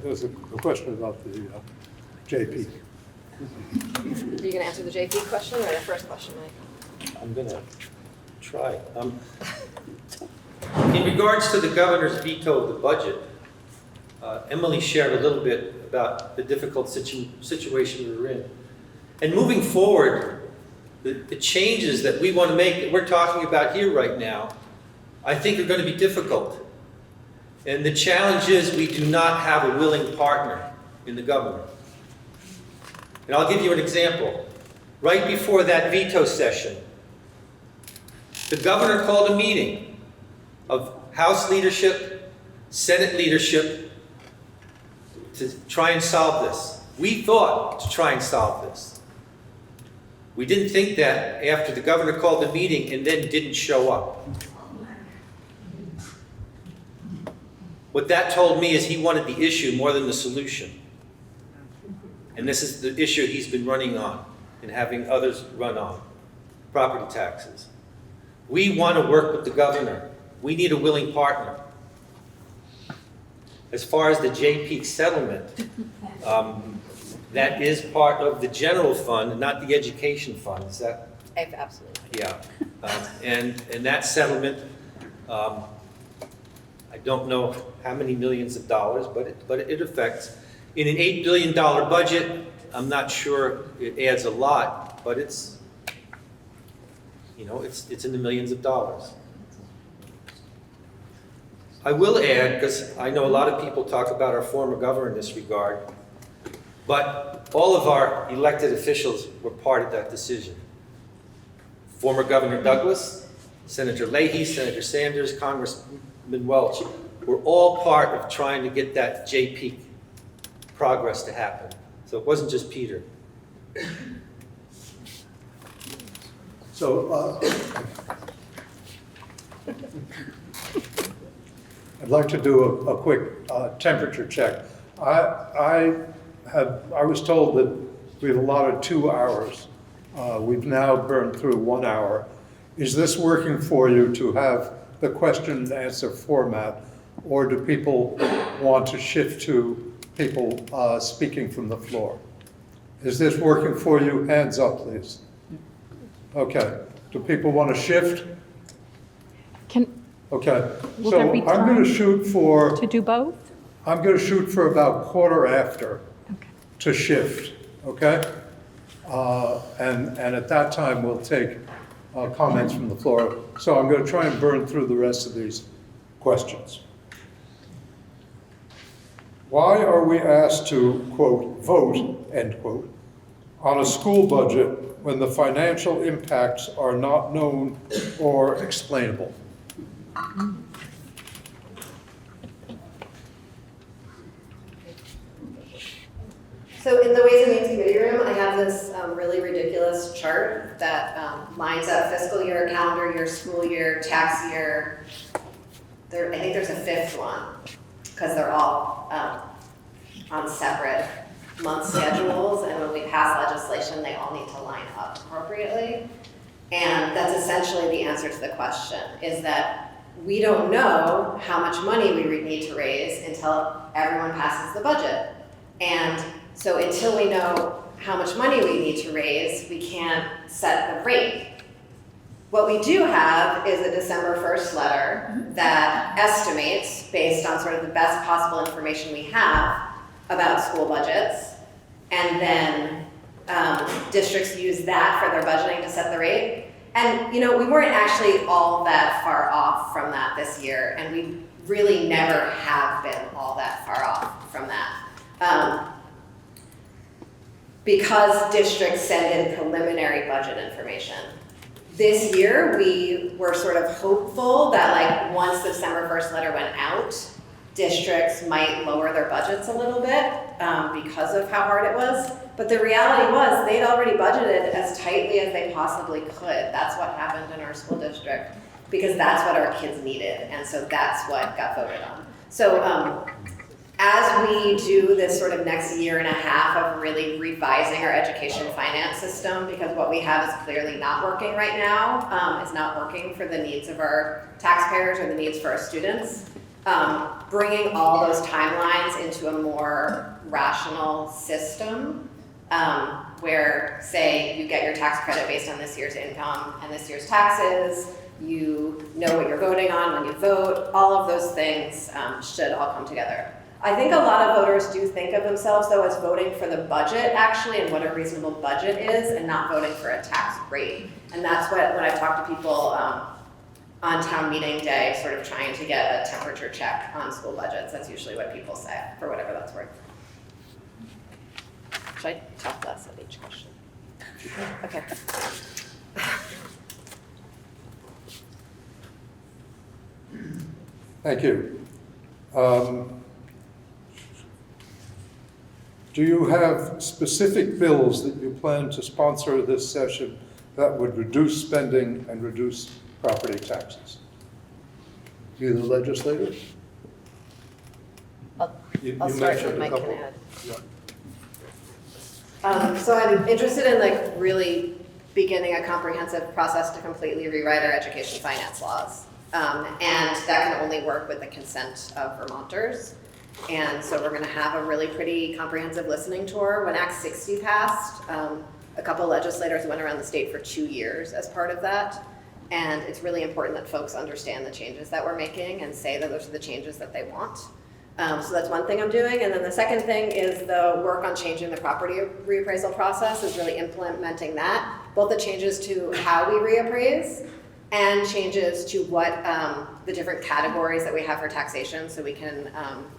There's a question about the JP. Are you going to answer the JP question or the first question, Mike? I'm going to try. In regards to the governor's veto of the budget, Emily shared a little bit about the difficult situation we were in. And moving forward, the changes that we want to make, that we're talking about here right now, I think are going to be difficult. And the challenge is we do not have a willing partner in the government. And I'll give you an example. Right before that veto session, the governor called a meeting of House leadership, Senate leadership, to try and solve this. We thought to try and solve this. We didn't think that after the governor called the meeting and then didn't show up. What that told me is he wanted the issue more than the solution. And this is the issue he's been running on and having others run on, property taxes. We want to work with the governor. We need a willing partner. As far as the JP settlement, that is part of the general fund, not the education fund. Is that? Absolutely. Yeah. And that settlement, I don't know how many millions of dollars, but it affects. In an $8 billion budget, I'm not sure it adds a lot, but it's in the millions of dollars. I will add, because I know a lot of people talk about our former governor in this regard, but all of our elected officials were part of that decision. Former Governor Douglas, Senator Leahy, Senator Sanders, Congressman Welch were all part of trying to get that JP progress to happen. So it wasn't just Peter. So I'd like to do a quick temperature check. I was told that we've allotted 2 hours. We've now burned through 1 hour. Is this working for you to have the question and answer format, or do people want to shift to people speaking from the floor? Is this working for you? Hands up, please. Okay. Do people want to shift? Okay. Will So there be I'm going to time shoot for. to do both? I'm going to shoot for about 1/4 Okay. to shift, okay? And at that time, we'll take comments from the floor. So I'm going to try and burn through the rest of these questions. Why are we asked to, quote, vote, end quote, on a school budget when the financial impacts are not known or explainable? So in the Ways and Means Committee room, I have this really ridiculous chart that lines up fiscal year, calendar year, school year, tax year. I think there's a 5th one, because they're all on separate month schedules, and when we pass legislation, they all need to line up appropriately. And that's essentially the answer to the question, is that we don't know how much money we need to raise until everyone passes the budget. And so until we know how much money we need to raise, we can't set the rate. What we do have is a December 1st letter that estimates, based on sort of the best possible information we have about school budgets, and then districts use that for their budgeting to set the rate. And we weren't actually all that far off from that this year, and we really never have been all that far off from that. Because districts send in preliminary budget information. This year, we were sort of hopeful that once the December 1st letter went out, districts might lower their budgets a little bit because of how hard it was. But the reality was they'd already budgeted as tightly as they possibly could. That's what happened in our school district, because that's what our kids needed. And so that's what got voted on. So as we do this sort of next year and a half of really revising our education finance system, because what we have is clearly not working right now, it's not working for the needs of our taxpayers or the needs for our students. Bringing all those timelines into a more rational system, where, say, you get your tax credit based on this year's income and this year's taxes, you know what you're voting on when you vote, all of those things should all come together. I think a lot of voters do think of themselves, though, as voting for the budget, actually, and what a reasonable budget is, and not voting for a tax rate. And that's what, when I talk to people on town meeting day, sort of trying to get a temperature check on school budgets, that's usually what people say, for whatever that's worth. Should I talk less at each question? Okay. Thank you. Do you have specific bills that you plan to sponsor this session that would reduce spending and reduce property taxes? Either legislators? I'll You start with mentioned a Mike couple. Ahead. So I'm interested in really beginning a comprehensive process to completely rewrite our education finance laws. And that can only work with the consent of Vermonters. And so we're gonna have a really pretty comprehensive listening tour. When Act 60 passed, a couple legislators went around the state for 2 years as part of that. And it's really important that folks understand the changes that we're making and say that those are the changes that they want. So that's one thing I'm doing. And then the second thing is the work on changing the property reappraisal process, is really implementing that. Both the changes to how we reappraise and changes to what the different categories that we have for taxation, so we can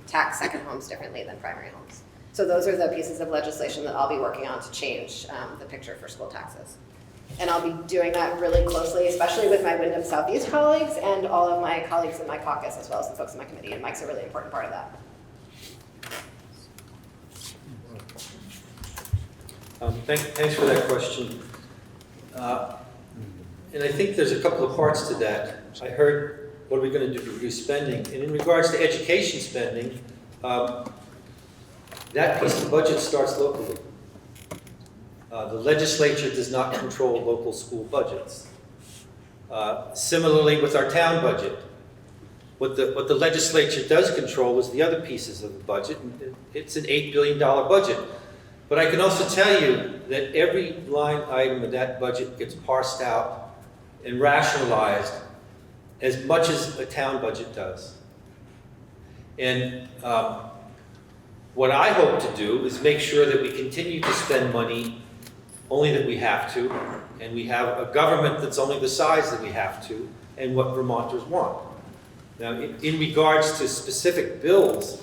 tax second homes differently than primary homes. So those are the pieces of legislation that I'll be working on to change the picture for school taxes. And I'll be doing that really closely, especially with my Wyndham Southeast colleagues and all of my colleagues in my caucus, as well as the folks in my committee, and Mike's a really important part of that. Thanks for that question. And I think there's a couple of parts to that. I heard, what are we going to do to reduce spending? And in regards to education spending, that piece of the budget starts locally. The legislature does not control local school budgets. Similarly with our town budget. What the legislature does control is the other pieces of the budget. It's an $8 billion budget. But I can also tell you that every line item of that budget gets parsed out and rationalized as much as a town budget does. And what I hope to do is make sure that we continue to spend money only that we have to, and we have a government that's only the size that we have to, and what Vermonters want. Now, in regards to specific bills,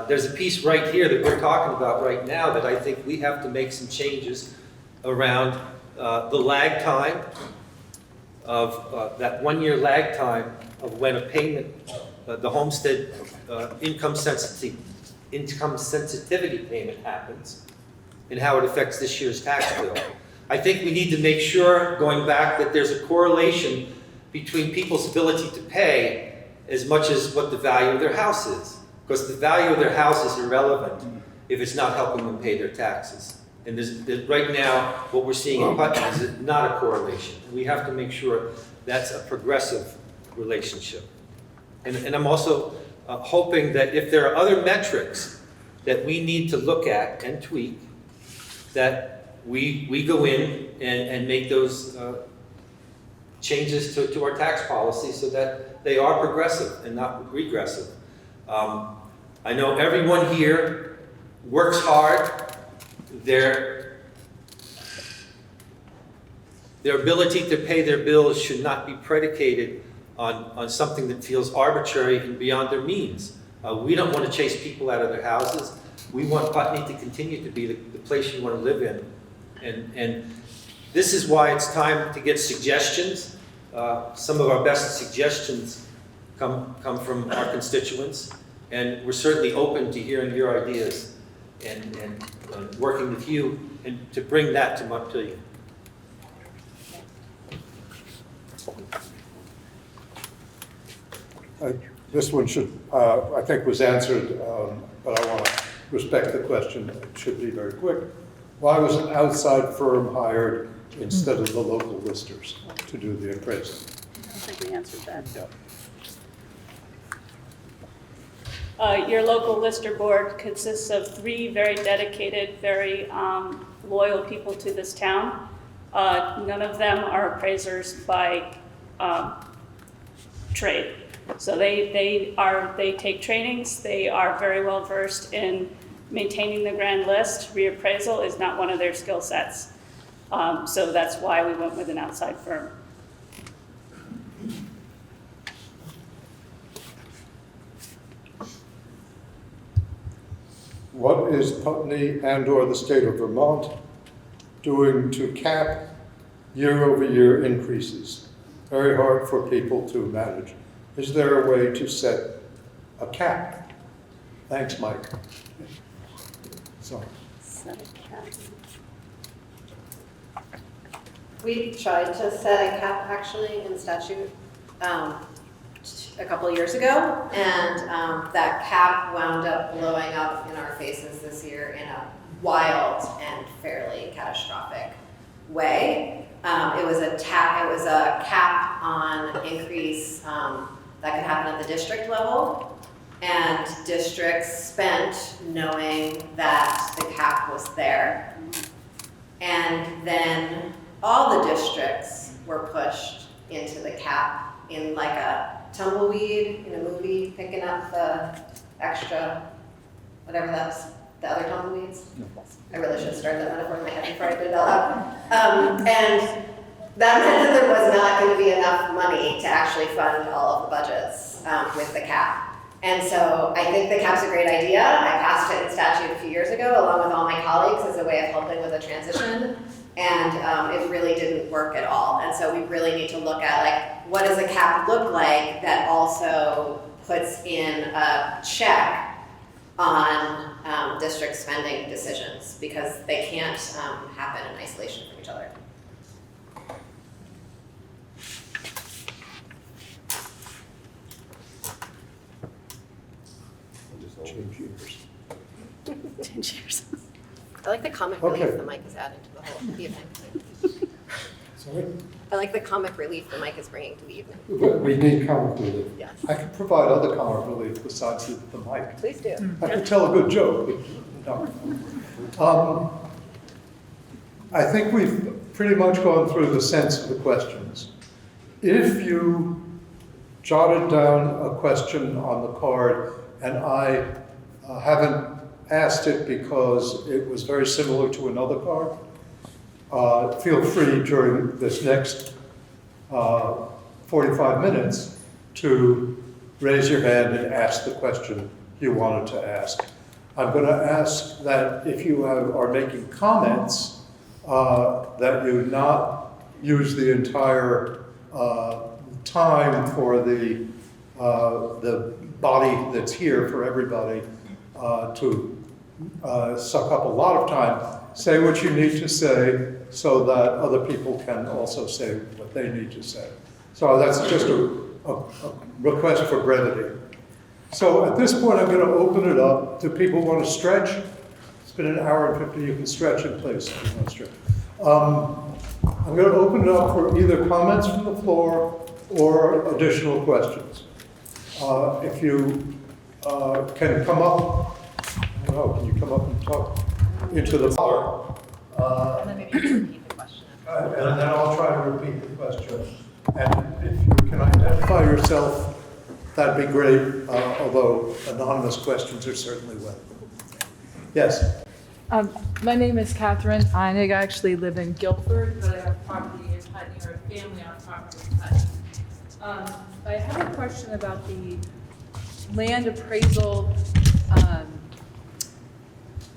there's a piece right here that we're talking about right now that I think we have to make some changes around the lag time of that 1 year lag time of when a payment, the homestead income sensitivity payment happens, and how it affects this year's tax bill. I think we need to make sure, going back, that there's a correlation between people's ability to pay as much as what the value of their house is. Because the value of their house is irrelevant if it's not helping them pay their taxes. And right now, what we're seeing in Putney is not a correlation. We have to make sure that's a progressive relationship. And I'm also hoping that if there are other metrics that we need to look at and tweak, that we go in and make those changes to our tax policy so that they are progressive and not regressive. I know everyone here works hard. Their ability to pay their bills should not be predicated on something that feels arbitrary and beyond their means. We don't want to chase people out of their houses. We want Putney to continue to be the place you want to live in. And this is why it's time to get suggestions. Some of our best suggestions come from our constituents, and we're certainly open to hearing your ideas and working with you and to bring that to Montpelier. This one should, I think, was answered, but I want to respect the question. It should be very quick. Why was an outside firm hired instead of the local listers to do the appraisal? I think we answered that. Yeah. Your local lister board consists of 3 very dedicated, very loyal people to this town. None of them are appraisers by trade. So they take trainings. They are very well versed in maintaining the grand list. Reappraisal is not one of their skill sets. So that's why we went with an outside firm. What is Putney and/or the state of Vermont doing to cap year-over-year increases? Very hard for people to manage. Is there a way to set a cap? Thanks, Mike. Sorry. We tried to set a cap actually in statute a couple of years ago, and that cap wound up blowing up in our faces this year in a wild and fairly catastrophic way. It was a cap on increase that could happen at the district level, and districts spent knowing that the cap was there. And then all the districts were pushed into the cap in like a tumbleweed in a movie, picking up the extra, whatever that's, the other tumbleweeds. I really should have started that metaphor in my head before I did it out loud. And that meant that there was not going to be enough money to actually fund all of the budgets with the cap. And so I think the cap's a great idea. I passed it in statute a few years ago along with all my colleagues as a way of helping with the transition. And it really didn't work at all. And so we really need to look at like, what does a cap look like that also puts in a check on district spending decisions, because they can't happen in isolation from each other. Change years. 10 years. I like the comic Okay. relief the mic is adding to the whole evening. Sorry? I like the comic relief the mic is bringing to the evening. We need comic relief. Yes. I can provide other comic relief besides the mic. Please do. I can tell a good joke. No. I think we've pretty much gone through the sense of the questions. If you jotted down a question on the card and I haven't asked it because it was very similar to another card, feel free during this next 45 minutes to raise your hand and ask the question you wanted to ask. I'm going to ask that if you are making comments, that you not use the entire time for the body that's here for everybody to suck up a lot of time. Say what you need to say so that other people can also say what they need to say. So that's just a request for brevity. So at this point, I'm going to open it up. Do people want to stretch? been an hour and 50, you can stretch in place if you want to stretch. I'm going to open it up for either comments from the floor or additional questions. If you can come up, I don't know, can you come up and talk into the floor? And then maybe you can repeat the question. And then I'll try to repeat the question. And if you can identify yourself, that'd be great, although anonymous questions are certainly welcome. Yes? My name is Catherine. I actually live in Guilford, but I have property in Putney, or a family on property in Putney. I have a question about the land appraisal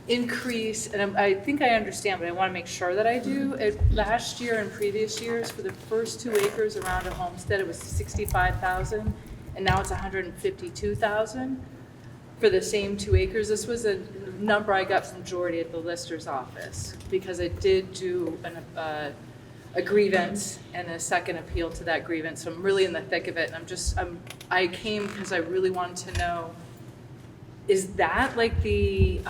increase, and I think I understand, but I want to make sure that I do. Last year and previous years, for the first 2 acres around a homestead, it was $65,000, and now it's $152,000 for the same 2 acres. This was a number I got from Jordy at the lister's office, because I did do a grievance and a second appeal to that grievance, so I'm really in the thick of it, and I came because I really wanted to know, is that like the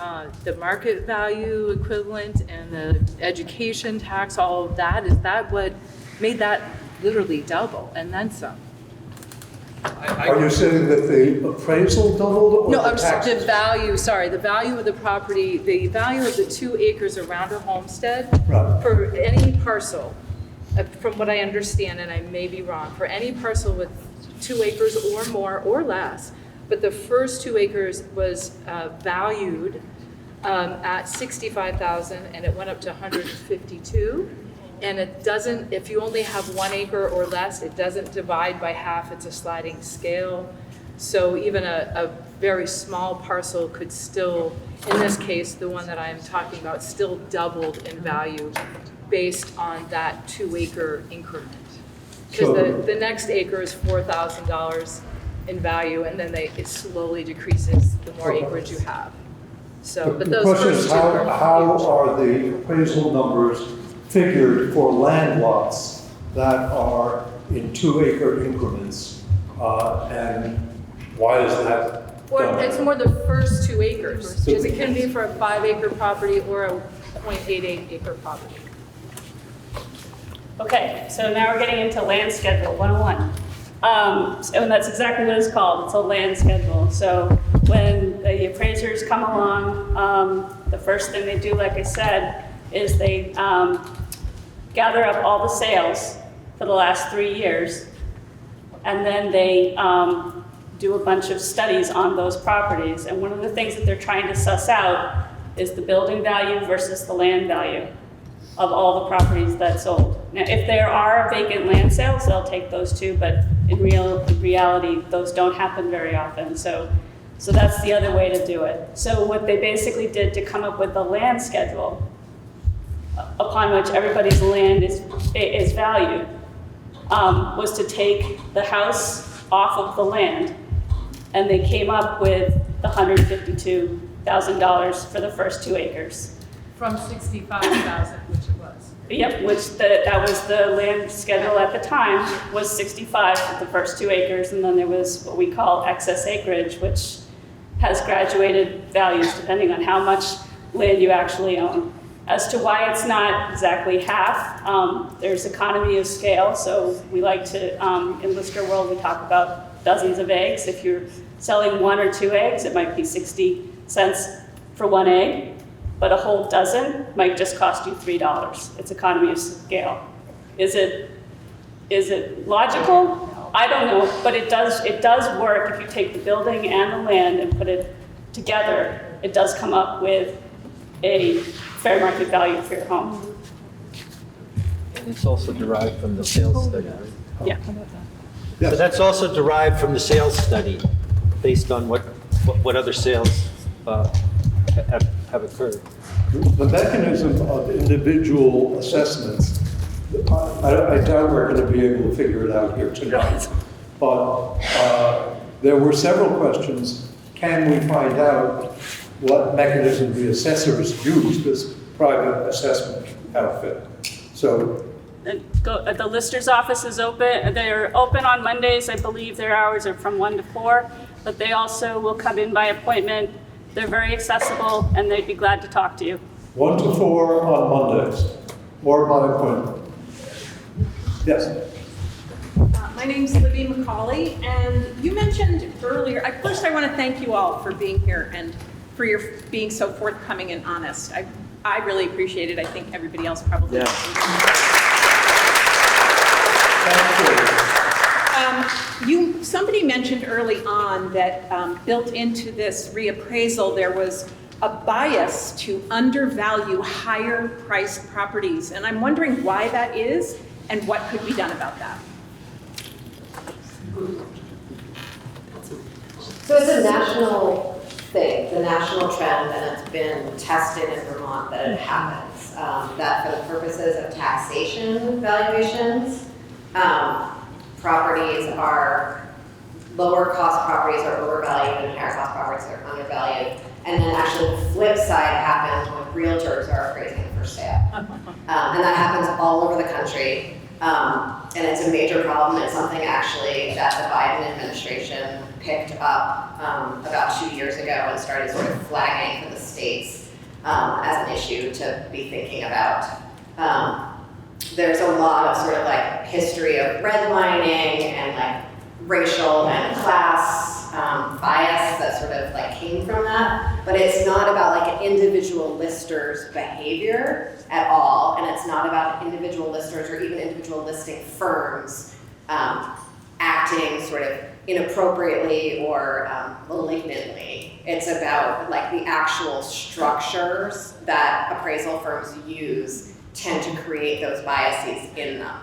market value equivalent and the education tax, all of that? Is that what made that literally double and then some? Are you saying that the appraisal doubled or No, the I'm taxes? the value of the property, the value of the 2 acres around a homestead Right. for any parcel, from what I understand, and I may be wrong, for any parcel with 2 acres or more or less, but the first 2 acres was valued at $65,000, and it went up to $152,000. And it doesn't, if you only have 1 acre or less, it doesn't divide by half, it's a sliding scale. So even a very small parcel could still, in this case, the one that I'm talking about, still doubled in value based on that 2 acre increment. Because the next acre is $4,000 in value, and then it slowly decreases the more acreage you have. So, but The those question first is, 2 are how are the appraisal numbers figured for land lots that are in 2 acre increments? And why is that Or done? it's more the first 2 acres, because it can be for a 5 acre property or a 0.88 acre property. Okay, so now we're getting into land schedule 101. And that's exactly what it's called. It's a land schedule. So when the appraisers come along, the first thing they do, like I said, is they gather up all the sales for the last 3 years, and then they do a bunch of studies on those properties. And one of the things that they're trying to suss out is the building value versus the land value of all the properties that sold. Now, if there are vacant land sales, they'll take those too, but in reality, those don't happen very often. So that's the other way to do it. So what they basically did to come up with the land schedule upon which everybody's land is valued was to take the house off of the land, and they came up with the $152,000 for the first 2 acres. From 65,000, which it was. Yep, that was the land schedule at the time, was 65 for the first 2 acres, and then there was what we call excess acreage, which has graduated values depending on how much land you actually own. As to why it's not exactly half, there's economy of scale, so we like to, in Lister World, we talk about dozens of eggs. If you're selling 1 or 2 eggs, it might be 60 cents for 1 egg. But a whole dozen might just cost you $3. It's economy of scale. Is it logical? I don't know, but it does work. If you take the building and the land and put it together, it does come up with a fair market value for your home. And it's also derived from the sales study, right? Yeah. So that's also derived from the sales study, based on what other sales have occurred. The mechanism of individual assessments, I doubt we're going to be able to figure it out here tonight. But there were several questions. Can we find out what mechanism the assessors used, this private assessment outfit? So The Lister's office is open. They're open on Mondays. I believe their hours are from 1 to 4, but they also will come in by appointment They're very accessible, and they'd be glad to talk to you. 1 to 4 on Mondays, or by appointment. Yes? My name's Libby McCauley, and you mentioned earlier, first I want to thank you all for being here and for your being so forthcoming and honest. I really appreciate it. I think everybody else probably does. Somebody mentioned early on that built into this reappraisal, there was a bias to undervalue higher priced properties. And I'm wondering why that is and what could be done about that. So it's a national thing, the national trend, and it's been tested in Vermont that it happens. That for the purposes of taxation valuations, properties are, lower cost properties are overvalued and higher cost properties are undervalued. And then actually the flip side happens when realtors are appraising for sale. And that happens all over the country. And it's a major problem. It's something actually that the Biden administration picked up about 2 years ago and started sort of flagging for the states as an issue to be thinking about. There's a lot of sort of like history of redlining and like racial and class bias that sort of like came from that, but it's not about like an individual lister's behavior at all, and it's not about individual listers or even individual listing firms acting sort of inappropriately or malignantly. It's about like the actual structures that appraisal firms use tend to create those biases in them.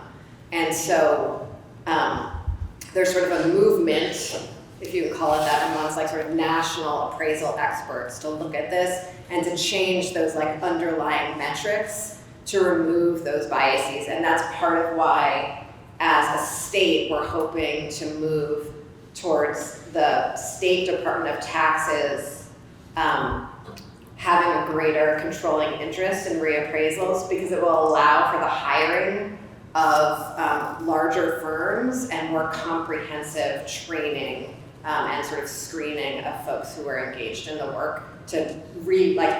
And so there's sort of a movement, if you can call it that, amongst like sort of national appraisal experts to look at this and to change those like underlying metrics to remove those biases. And that's part of why, as a state, we're hoping to move towards the State Department of Taxes having a greater controlling interest in reappraisals, because it will allow for the hiring of larger firms and more comprehensive training and sort of screening of folks who are engaged in the work to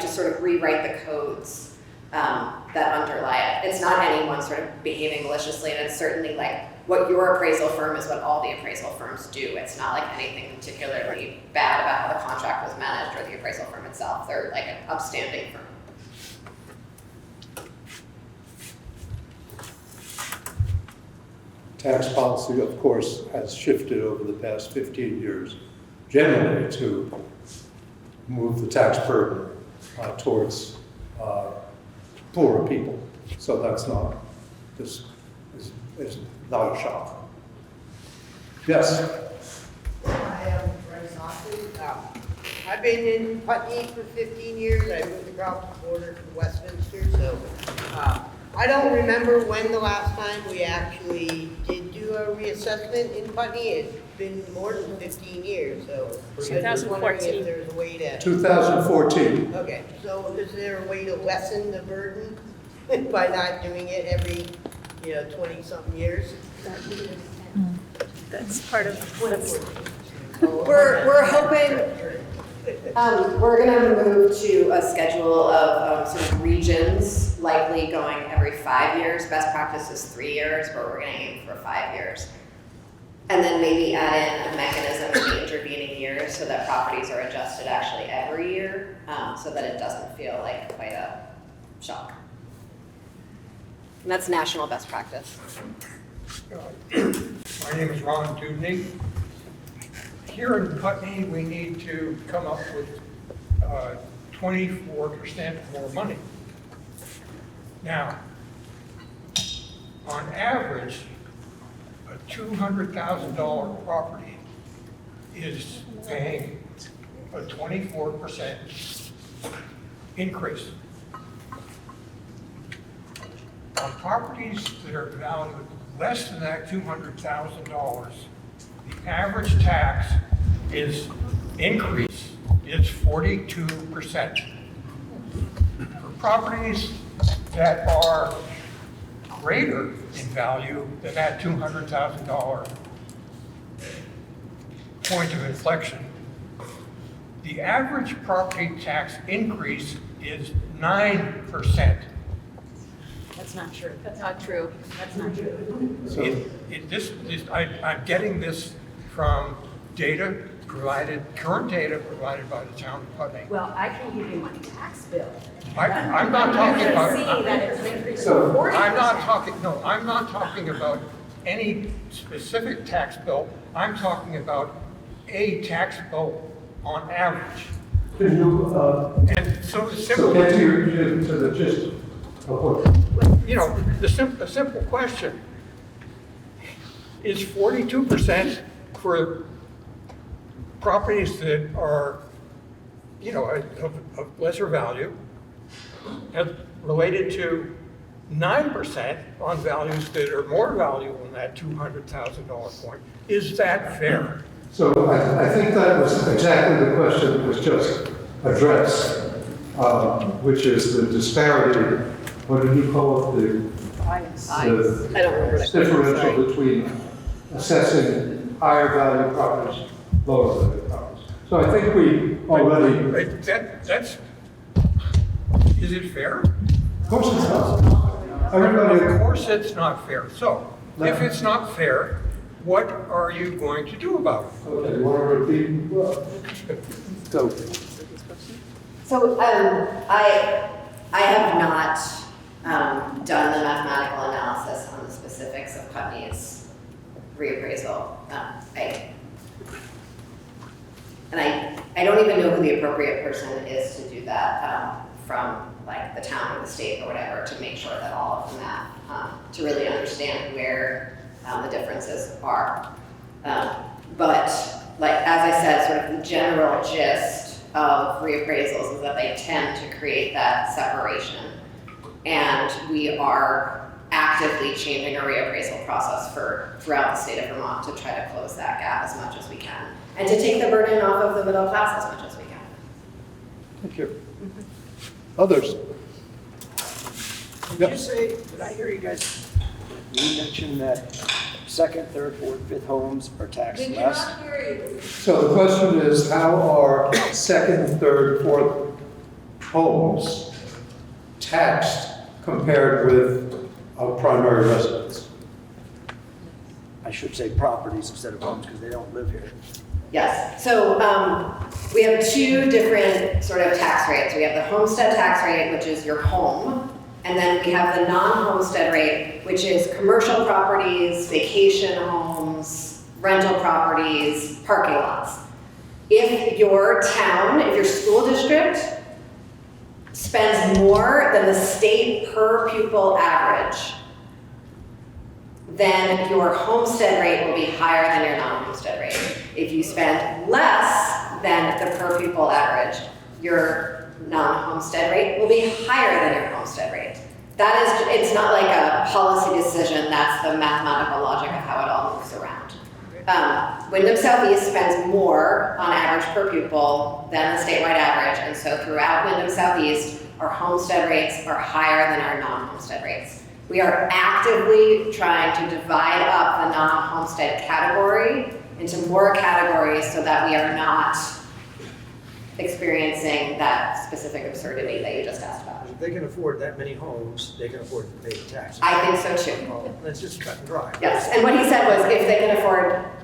sort of rewrite the codes that underlie it. It's not anyone sort of behaving maliciously, and it's certainly like what your appraisal firm is what all the appraisal firms do. It's not like anything particularly bad about how the contract was managed or the appraisal firm itself. They're like an upstanding firm. Tax policy, of course, has shifted over the past 15 years, generally to move the tax burden towards poorer people. So that's not, this is not a shock. Yes? I am Brent Austin. I've been in Putney for 15 years. I moved across the border to Westminster, so I don't remember when the last time we actually did do a reassessment in Putney. It's been more than 15 years, so I was just wondering if there's a way to... 2014. Okay, so is there a way to lessen the burden by not doing it every, 20-something years? That's part of what's... We're hoping, we're gonna move to a schedule of sort of regions, likely going every 5 years. Best practice is 3 years, but we're gonna aim for 5 years. And then maybe add in a mechanism in the intervening years so that properties are adjusted actually every year, so that it doesn't feel like quite a shock. And that's national best practice. My name is Ron Dubney. Here in Putney, we need to come up with 24% more money. Now, on average, a $200,000 property is paying a 24% increase. On properties that are valued less than that $200,000, the average tax increase is 42%. For properties that are greater in value than that $200,000 point of inflection, the average property tax increase is 9%. That's not true. That's not true. That's not true. I'm getting this from data provided, current data provided by the town of Putney. Well, I can give you my tax bill. I'm not talking about. See that it's an increase of 40%. I'm not talking about any specific tax bill. I'm talking about a tax bill on average. Can you, And so the so simple, get to the gist of what? you know, the simple question is 42% for properties that are, you know, of lesser value, and related to 9% on values that are more valuable than that $200,000 point. Is that fair? So I think that was exactly the question that was just addressed, which is the disparity, what did you call it? I don't remember that. Differential between assessing higher value properties, lower value properties. So I think we already. Is it fair? Of course it's not. Everybody. Of course it's not fair. So, if it's not fair, what are you going to do about it? Okay, you want to repeat? Go. So I have not done the mathematical analysis on the specifics of Putney's reappraisal. I don't even know who the appropriate person is to do that from like the town or the state or whatever to make sure that all of the math, to really understand where the differences are. But like, as I said, sort of the general gist of reappraisals is that they tend to create that separation. And we are actively changing our reappraisal process throughout the state of Vermont to try to close that gap as much as we can. And to take the burden off of the middle class as much as we can. Thank you. Others? Did you say, did I hear you guys, you mentioned that second, third, fourth, fifth homes are taxed less? So the question is, how are second, third, fourth homes taxed compared with a primary residence? I should say properties instead of homes because they don't live here. Yes, so we have two different sort of tax rates. We have the homestead tax rate, which is your home, and then we have the non-homestead rate, which is commercial properties, vacation homes, rental properties, parking lots. If your town, if your school district spends more than the state per pupil average, then your homestead rate will be higher than your non-homestead rate. If you spend less than the per pupil average, your non-homestead rate will be higher than your homestead rate. That is, it's not like a policy decision, that's the mathematical logic of how it all moves around. Wyndham Southeast spends more on average per pupil than the statewide average, and so throughout Wyndham Southeast, our homestead rates are higher than our non-homestead rates. We are actively trying to divide up the non-homestead category into more categories so that we are not experiencing that specific absurdity that you just asked about. If they can afford that many homes, they can afford to pay the taxes. I think so too. Well, that's just cut and dry. Yes, and what he said was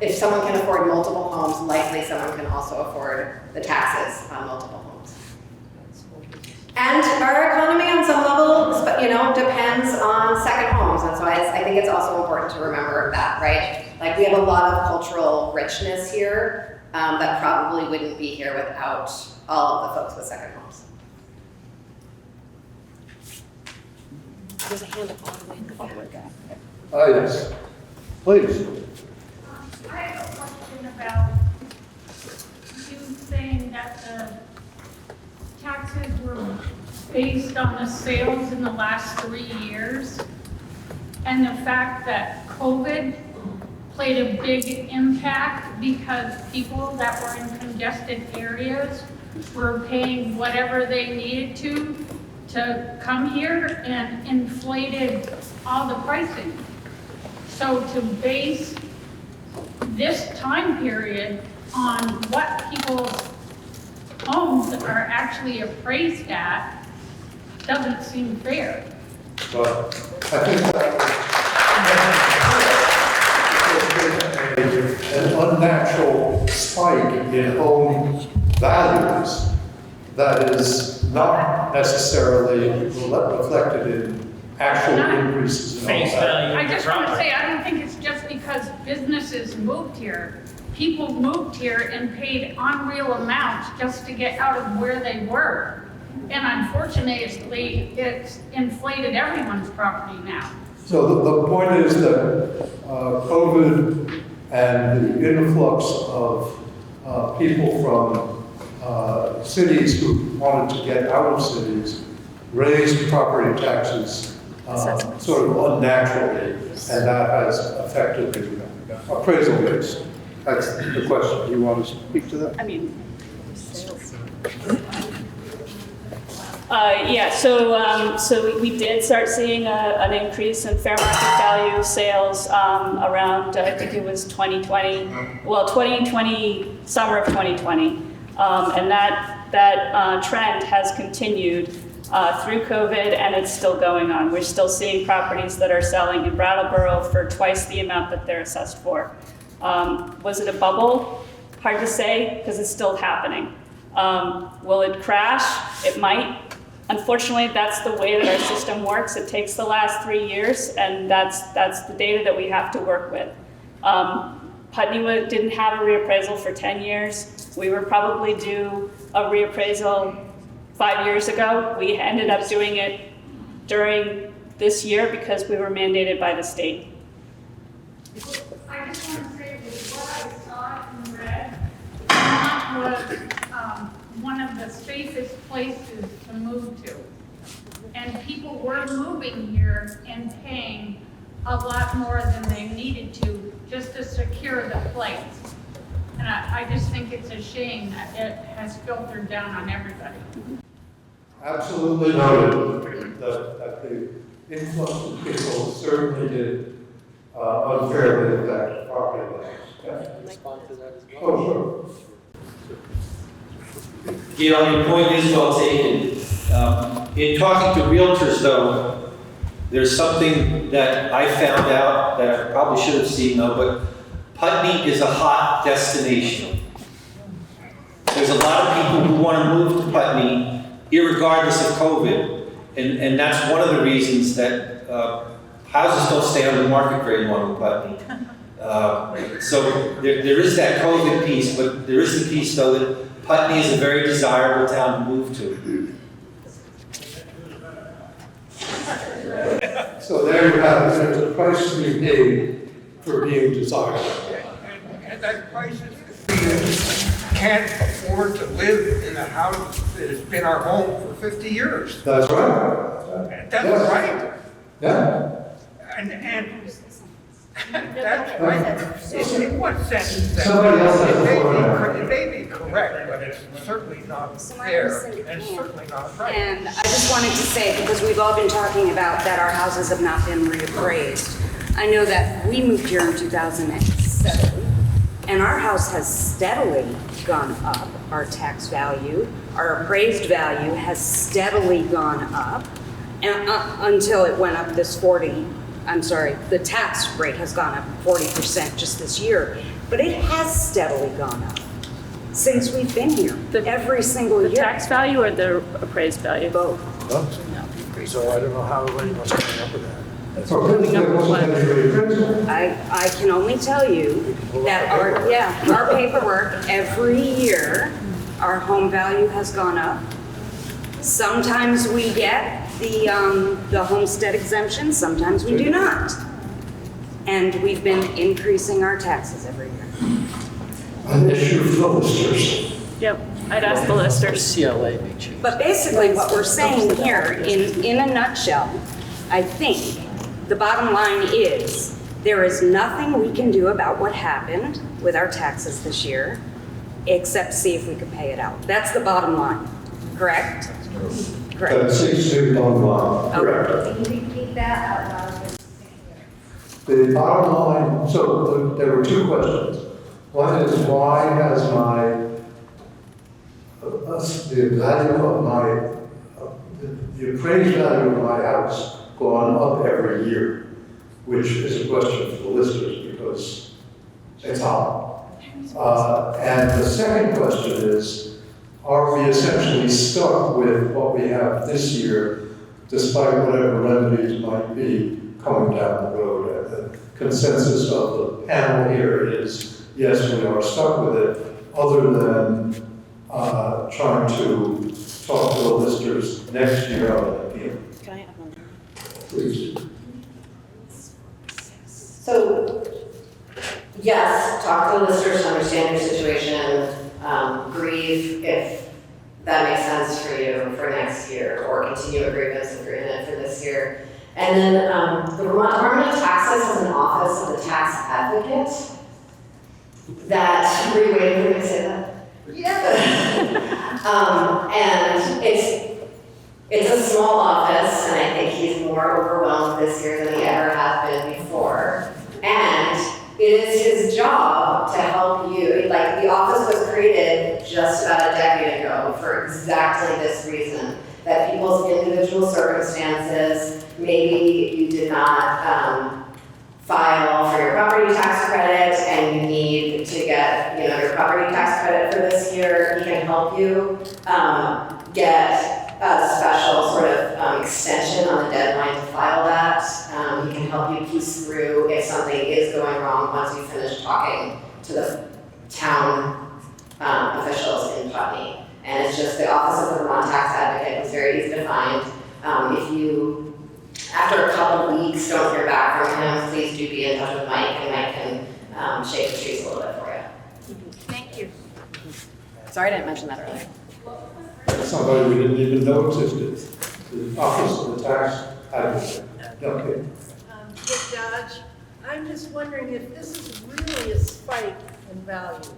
if someone can afford multiple homes, likely someone can also afford the taxes on multiple homes. And our economy on some level, you know, depends on second homes. And so I think it's also important to remember that, right? Like we have a lot of cultural richness here that probably wouldn't be here without all of the folks with second homes. There's a hand up all the way back. Yes. Please. I have a question about you saying that the taxes were based on the sales in the last 3 years, and the fact that COVID played a big impact because people that were in congested areas were paying whatever they needed to come here and inflated all the pricing. So to base this time period on what people's homes are actually appraised at doesn't seem fair. But I think that an unnatural spike in home values that is not necessarily reflected in actual increases in home value. I just want to say, I don't think it's just because businesses moved here. People moved here and paid unreal amounts just to get out of where they were. And unfortunately, it's inflated everyone's property now. So the point is that COVID and the influx of people from cities who wanted to get out of cities raised property taxes sort of unnaturally, and that has affected the appraisal rates. That's the question. Do you want to speak to that? I mean, yeah, so we did start seeing an increase in fair market value sales around, I think it was 2020, well, 2020, summer of 2020. And that trend has continued through COVID, and it's still going on. We're still seeing properties that are selling in Brattleboro for twice the amount that they're assessed for. Was it a bubble? Hard to say, because it's still happening. Will it crash? It might. Unfortunately, that's the way that our system works. It takes the last 3 years, and that's the data that we have to work with. Putney didn't have a reappraisal for 10 years. We were probably due a reappraisal 5 years ago. We ended up doing it during this year because we were mandated by the state. I just want to say that what I saw in red, Vermont was one of the safest places to move to. And people were moving here and paying a lot more than they needed to just to secure the place. And I just think it's a shame that it has filtered down on everybody. Absolutely noted that the influx of people certainly did unfairly affect property values. Yeah. Respond to that as well. Oh, sure. Gail, your point is well taken. In talking to realtors, though, there's something that I found out that I probably should have seen, though, but Putney is a hot destination. There's a lot of people who want to move to Putney, irregardless of COVID, and that's one of the reasons that houses don't stay on the market very long in Putney. So there is that COVID piece, but there is the piece, though, that Putney is a very desirable town to move to. So there you have it. There's a price to be paid for being desirable. And that price is, we can't afford to live in a house that has been our home for 50 years. That's right. That's Yes. right. Yeah. And that's right. In what sense is that? Somebody else has the floor now. It may be correct, but it's certainly not fair, and it's certainly not right. And I just wanted to say, because we've all been talking about that our houses have not been reappraised. I know that we moved here in 2007, and our house has steadily gone up. Our tax value, our appraised value has steadily gone up, and until it went up this the tax rate has gone up 40% just this year, but it has steadily gone up since we've been here, every single year. The tax value or the appraised value? Both. So I don't know how anyone's coming up with that. I can only tell you that our paperwork, every year, our home value has gone up. Sometimes we get the homestead exemption, sometimes we do not. And we've been increasing our taxes every year. An issue for the listers. Yep, I'd ask the listers. CLA may change. But basically what we're saying here, in a nutshell, I think, the bottom line is, there is nothing we can do about what happened with our taxes this year, except see if we could pay it out. That's the bottom line, correct? That Correct. seems to be the bottom line. Correct. Can you repeat that out loud? The bottom line, so there were two questions. One is, why has my the value of the appraised value of my house gone up every year, which is a question for the listers because it's high. And the second question is, are we essentially stuck with what we have this year, despite whatever remedies might be coming down the road? And the consensus of the panel here is, yes, we are stuck with it, other than trying to talk to the listers next year on an appeal. Can I have one? Please. So, yes, talk to the listers to understand your situation, grieve if that makes sense for you for next year, or continue a grievance if you're in it for this year. And then the Vermont Department of Taxes has an office of the tax advocate that, were you waiting for me to say that? And it's a small office, and I think he's more overwhelmed this year than he ever has been before. And it is his job to help you. Like, the office was created just about a decade ago for exactly this reason, that people's individual circumstances, maybe you did not file for your property tax credit and you need to get, your property tax credit for this year. He can help you get a special sort of extension on the deadline to file that. He can help you piece through if something is going wrong once you finish talking to the town officials in Putney. And it's just the Office of the Vermont Tax Advocate. It's very easy to find. If you, after a couple weeks, don't hear back from him, please do be in touch with Mike, and Mike can shake the trees a little bit for you. Thank you. Sorry I didn't mention that earlier. Somebody we didn't even know existed. The Office of the Tax Advocate. Okay. Judge, I'm just wondering if this is really a spike in value.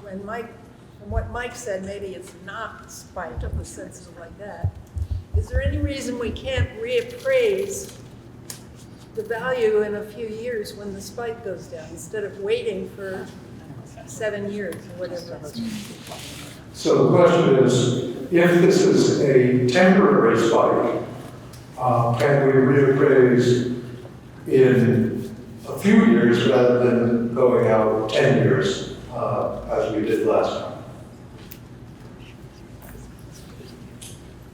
From what Mike said, maybe it's not a spike of the sensitive like that. Is there any reason we can't reappraise the value in a few years when the spike goes down, instead of waiting for 7 years or whatever? So the question is, if this is a temporary spike, can we reappraise in a few years rather than going out 10 years, as we did last time?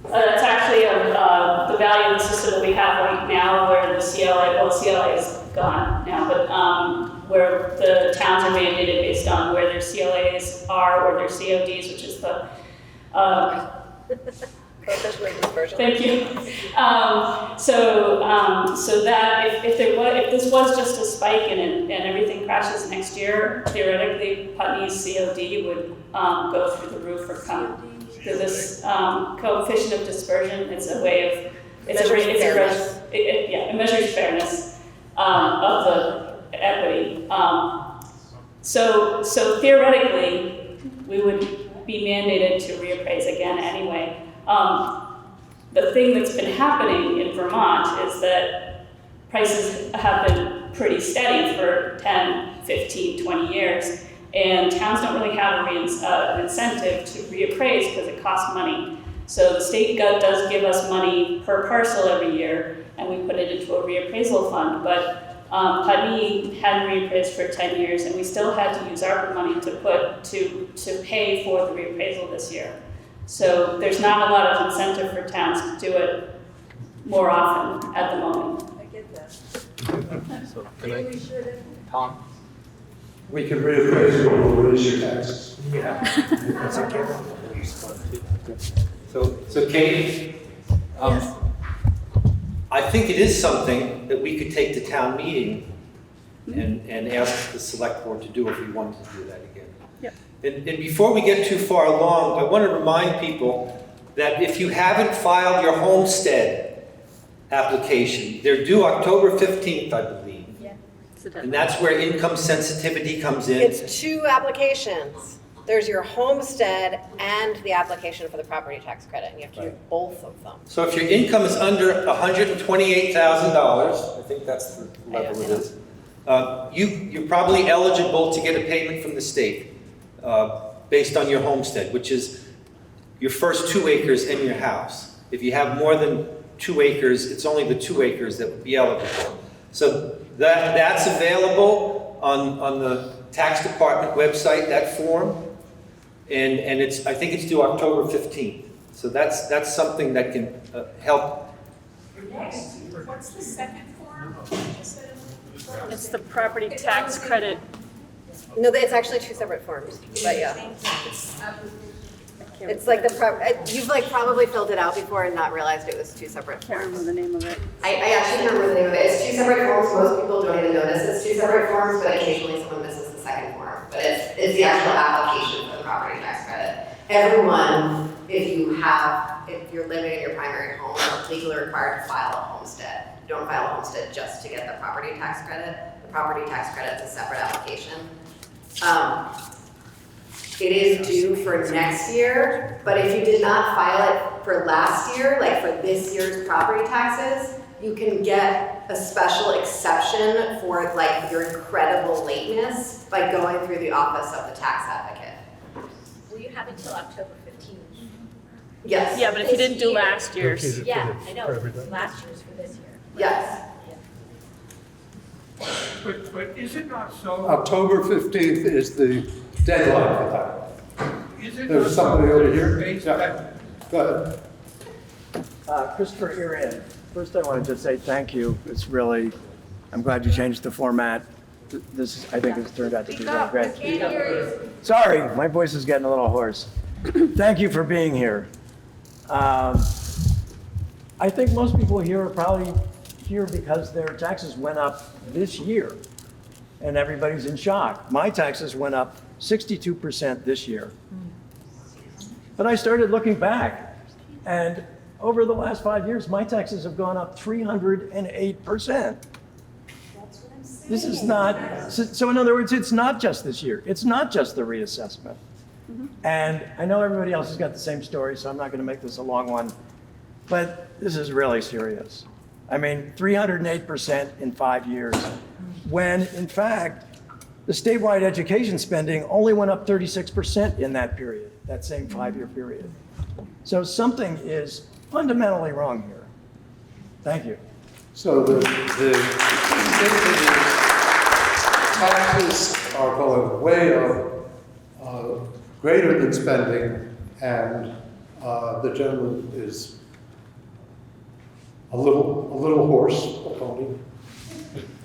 That's actually the value of the system that we have right now, where the CLA is gone now, but where the towns are mandated based on where their CLAs are or their CODs, which is the thank you. So that if this was just a spike and everything crashes next year, theoretically Putney's COD would go through the roof or come. So this coefficient of dispersion, it's a way of, it measures fairness of the equity. So theoretically, we would be mandated to reappraise again anyway. The thing that's been happening in Vermont is that prices have been pretty steady for 10, 15, 20 years. And towns don't really have an incentive to reappraise because it costs money. So the state does give us money per parcel every year, and we put it into a reappraisal fund. But Putney hadn't reappraised for 10 years, and we still had to use ARPA money to pay for the reappraisal this year. So there's not a lot of incentive for towns to do it more often at the moment. I get that. So Maybe we should. Tom? We can reappraise it when we raise your taxes. Yeah. That's okay. So Katie, Yes. I think it is something that we could take to town meeting and ask the select board to do if we wanted to do that again. Yep. And before we get too far along, I want to remind people that if you haven't filed your homestead application, they're due October 15th, I believe. And that's where income sensitivity comes in. It's 2 applications. There's your homestead and the application for the property tax credit, and you have to do both of them. So if your income is under $128,000, I think that's the level it is, you're probably eligible to get a payment from the state based on your homestead, which is your first 2 acres in your house. If you have more than 2 acres, it's only the 2 acres that would be eligible. So that's available on the tax department website, that form. And I think it's due October 15th. So that's something that can help. What's the second form? It's the property tax credit. No, it's actually 2 separate forms, but yeah. It's like you've like probably filled it out before and not realized it was 2 separate I can't forms. remember the name of it. I actually can't remember the name of it. It's 2 separate forms. Most people don't even notice it's 2 separate forms, but occasionally someone misses the second form. But it's the actual application for the property tax credit. Everyone, if you're living in your primary home, are legally required to file a homestead. You don't file a homestead just to get the property tax credit. The property tax credit is a separate application. It is due for next year, but if you did not file it for last year, like for this year's property taxes, you can get a special exception for like your incredible lateness by going through the office of the tax advocate. Will you have until October 15th? Yes. Yeah, but if you didn't do last year's. Yeah, I know, last year's for this year. Yes. But is it not so? October 15th is the deadline for that. Is it There's not somebody so over that here. based Yeah. Go ahead. Christopher Irian, first I wanted to say thank you. It's really, I'm glad you changed the format. I think this turned out to be really great. Sorry, my voice is getting a little hoarse. Thank you for being here. I think most people here are probably here because their taxes went up this year, and everybody's in shock. My taxes went up 62% this year. But I started looking back, and over the last 5 years, my taxes have gone up 308%. This is not, so in other words, it's not just this year. It's not just the reassessment. And I know everybody else has got the same story, so I'm not going to make this a long one, but this is really serious. I mean, 308% in 5 years, when in fact, the statewide education spending only went up 36% in that period, that same 5-year period. So something is fundamentally wrong here. Thank you. So the taxes are going way up, greater than spending, and the gentleman is a little hoarse, a pony.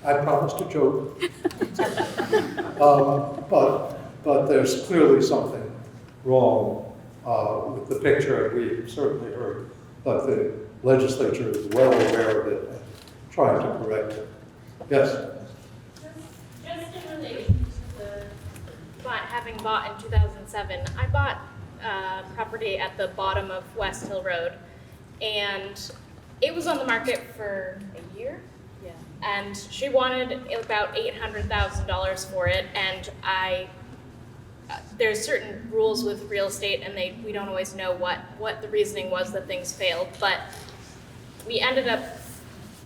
I promised a joke. But there's clearly something wrong with the picture, and we've certainly heard that the legislature is well aware of it and trying to correct it. Yes? Just in relation to having bought in 2007, I bought property at the bottom of West Hill Road, and it was on the market for a year. Yeah. And she wanted about $800,000 for it, and there's certain rules with real estate, and we don't always know what the reasoning was that things failed, but we ended up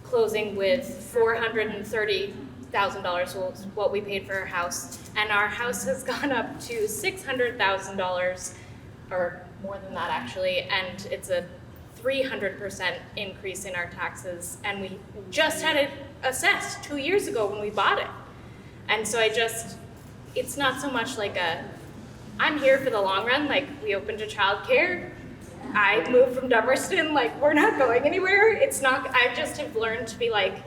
closing with $430,000 was what we paid for our house, and our house has gone up to $600,000, or more than that actually, and it's a 300% increase in our taxes, and we just had it assessed 2 years ago when we bought it. And so it's not so much like I'm here for the long run, like we opened a childcare, I moved from Dummerston, like we're not going anywhere. It's not, I just have learned to be like,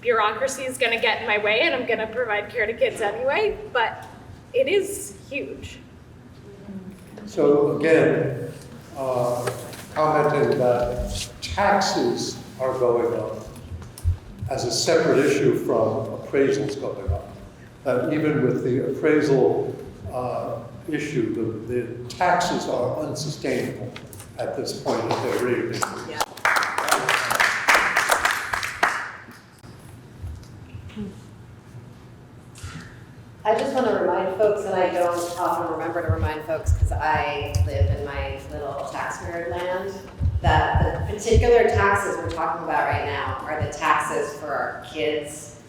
bureaucracy is gonna get in my way and I'm gonna provide care to kids anyway, but it is huge. So again, commenting that taxes are going up as a separate issue from appraisals going up. That even with the appraisal issue, the taxes are unsustainable at this point in their rate. Yeah. I just want to remind folks, and I don't often remember to remind folks because I live in my little tax nerd land, that the particular taxes we're talking about right now are the taxes for our kids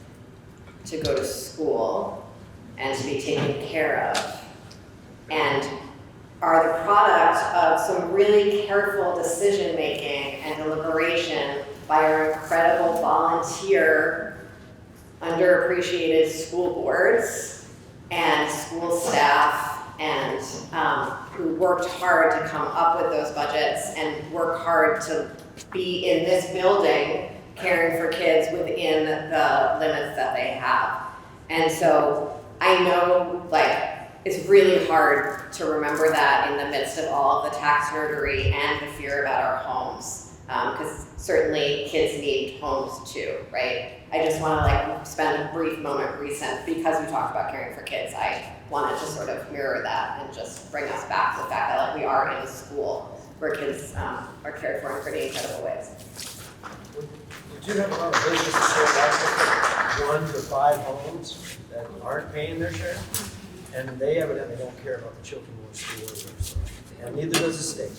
to go to school and to be taken care of. And are the product of some really careful decision-making and deliberation by our incredible volunteer, underappreciated school boards and school staff, and who worked hard to come up with those budgets and work hard to be in this building caring for kids within the limits that they have. And so I know, like, it's really hard to remember that in the midst of all of the tax nerdery and the fear about our homes, because certainly kids need homes too, right? I just want to like spend a brief moment recent, because we talked about caring for kids, I wanted to sort of mirror that and just bring us back to the fact that like we are in a school where kids are cared for in pretty incredible ways. Would you have a lot of businesses that 1 to 5 homes that aren't paying their share? And they evidently don't care about the children going to school, and neither does the state.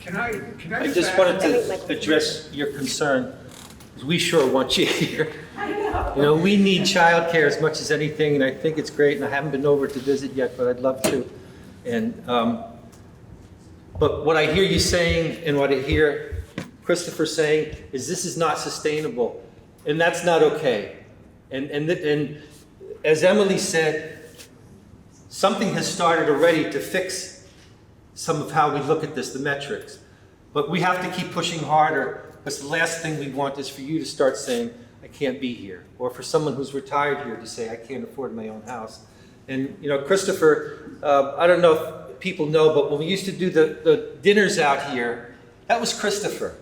Can I I just just ask- wanted to address your concern, because we sure want you here. You know, we need childcare as much as anything, and I think it's great, and I haven't been over to visit yet, but I'd love to. And, but what I hear you saying, and what I hear Christopher saying, is this is not sustainable, and that's not okay. And as Emily said, something has started already to fix some of how we look at this, the metrics. But we have to keep pushing harder, because the last thing we want is for you to start saying, I can't be here. Or for someone who's retired here to say, I can't afford my own house. And, you know, Christopher, I don't know if people know, but when we used to do the dinners out here, that was Christopher.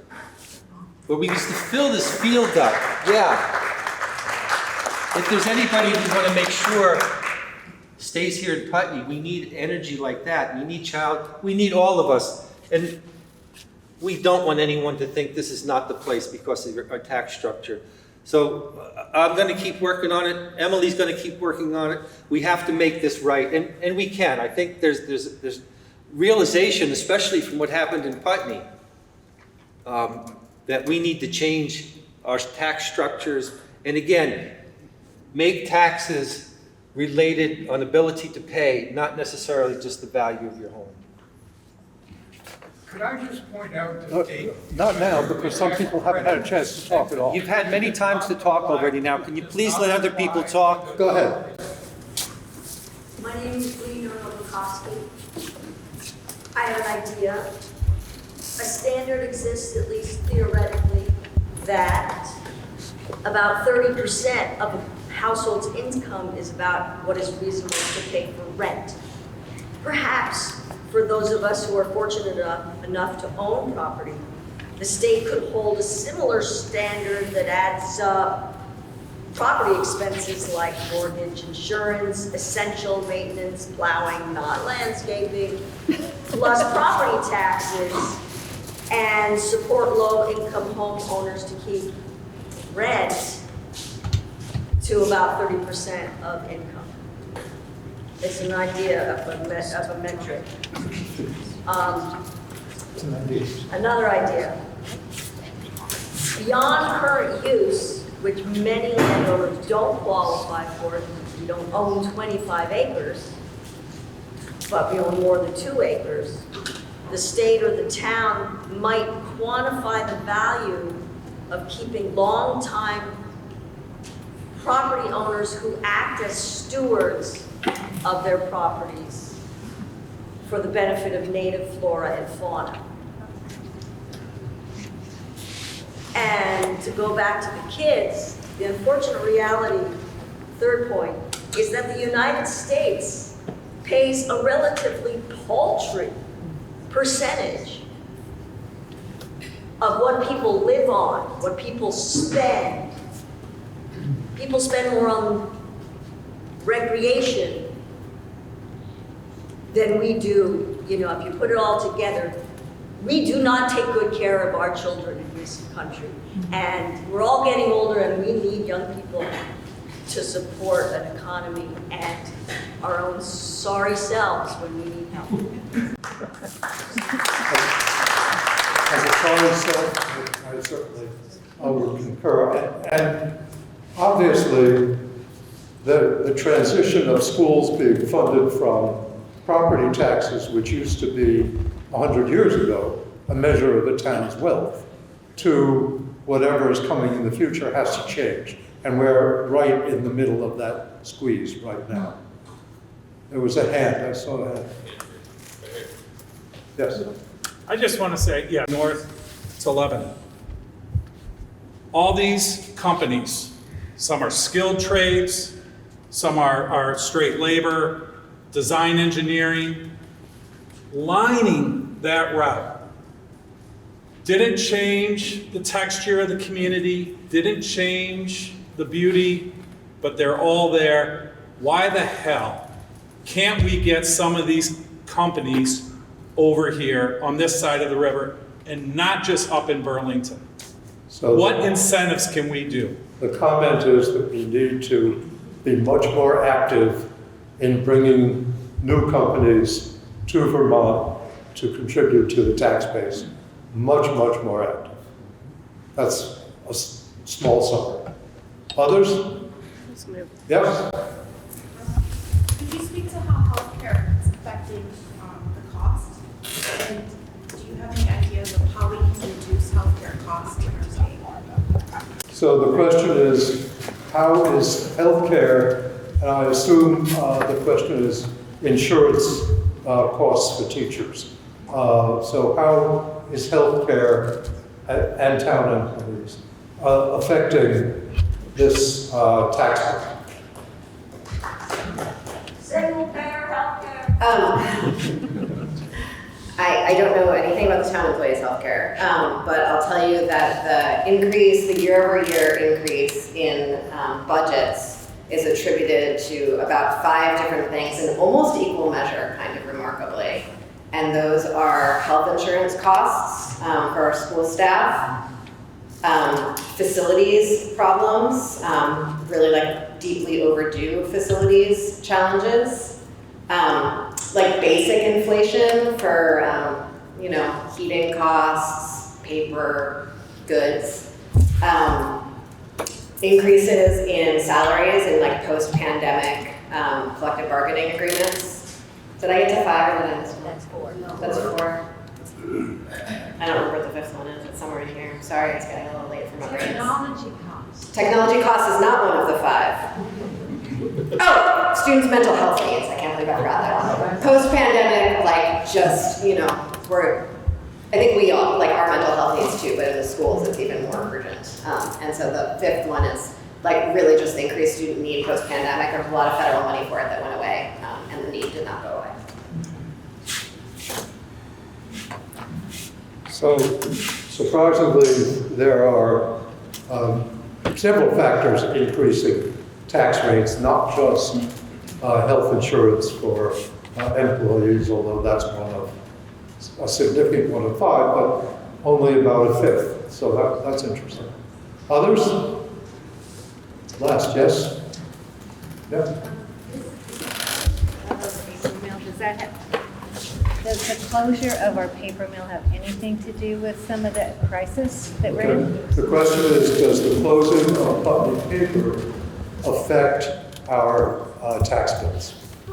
Where we used to fill this field up. Yeah. If there's anybody we want to make sure stays here in Putney, we need energy like that. We need all of us. And we don't want anyone to think this is not the place because of our tax structure. So I'm going to keep working on it. Emily's going to keep working on it. We have to make this right, and we can. I think there's realization, especially from what happened in Putney, that we need to change our tax structures. And again, make taxes related on ability to pay, not necessarily just the value of your home. Could I just point out the date? Not now, because some people haven't had a chance to talk at all. You've had many times to talk already now. Can you please let other people talk? Go ahead. My name is Leonor Novikowski. I have an idea. A standard exists, at least theoretically, that about 30% of a household's income is about what is reasonable to pay for rent. Perhaps for those of us who are fortunate enough to own property, the state could hold a similar standard that adds up property expenses like mortgage, insurance, essential maintenance, plowing, not landscaping, plus property taxes, and support low-income homeowners to keep rent to about 30% of income. It's an idea of a metric. Another idea. Beyond current use, which many landowners don't qualify for, we don't own 25 acres, but we own more than 2 acres, the state or the town might quantify the value of keeping long-time property owners who act as stewards of their properties for the benefit of native flora and fauna. And to go back to the kids, the unfortunate reality, third point, is that the United States pays a relatively paltry percentage of what people live on, what people spend. People spend more on recreation than we do. You know, if you put it all together, we do not take good care of our children in this country. And we're all getting older, and we need young people to support an economy and our own sorry selves when we need help. As a sorry self, I certainly would concur. And obviously, the transition of schools being funded from property taxes, which used to be 100 years ago, a measure of a town's wealth, to whatever is coming in the future has to change. And we're right in the middle of that squeeze right now. There was a hand, I saw a hand. Yes. I just want to say, yeah, north to Lebanon. All these companies, some are skilled trades, some are straight labor, design engineering, lining that route. Didn't change the texture of the community, didn't change the beauty, but they're all there. Why the hell can't we get some of these companies over here on this side of the river and not just up in Burlington? So what incentives can we do? The comment is that we need to be much more active in bringing new companies to Vermont to contribute to the tax base. Much, much more active. That's a small summary. Others? Yes? Could you speak to how healthcare is affecting the cost? And do you have any ideas of how we can reduce healthcare costs in our state? So the question is, how is healthcare, and I assume the question is insurance costs for teachers. So how is healthcare and town employees affecting this tax bill? Single-payer healthcare. I don't know anything about the town employees' healthcare, but I'll tell you that the year-over-year increase in budgets is attributed to about 5 different things in almost equal measure, kind of remarkably. And those are health insurance costs for our school staff, facilities problems, really like deeply overdue facilities challenges, like basic inflation for, heating costs, paper, goods, increases in salaries in like post-pandemic collective bargaining agreements. Did I get to 5 or did I miss one? That's 4. That's 4. I don't remember what the 5th one is. It's somewhere in here. Sorry, it's getting a little late for my brains. Technology costs. Technology costs is not one of the 5. Oh, students' mental health needs. I can't believe I forgot that one. Post-pandemic, I think we all, our mental health needs too, but in the schools it's even more urgent. And so the 5th one is really just the increased student need post-pandemic. There was a lot of federal money for it that went away, and the need did not go away. So, surprisingly, there are several factors increasing tax rates, not just health insurance for employees, although that's a significant one of 5, but only about 1/5. So that's interesting. Others? Last, yes? Yeah. Does the closure of our paper mill have anything to do with some of the crisis that we're in? The question is, does the closing of Putney paper affect our tax bills? I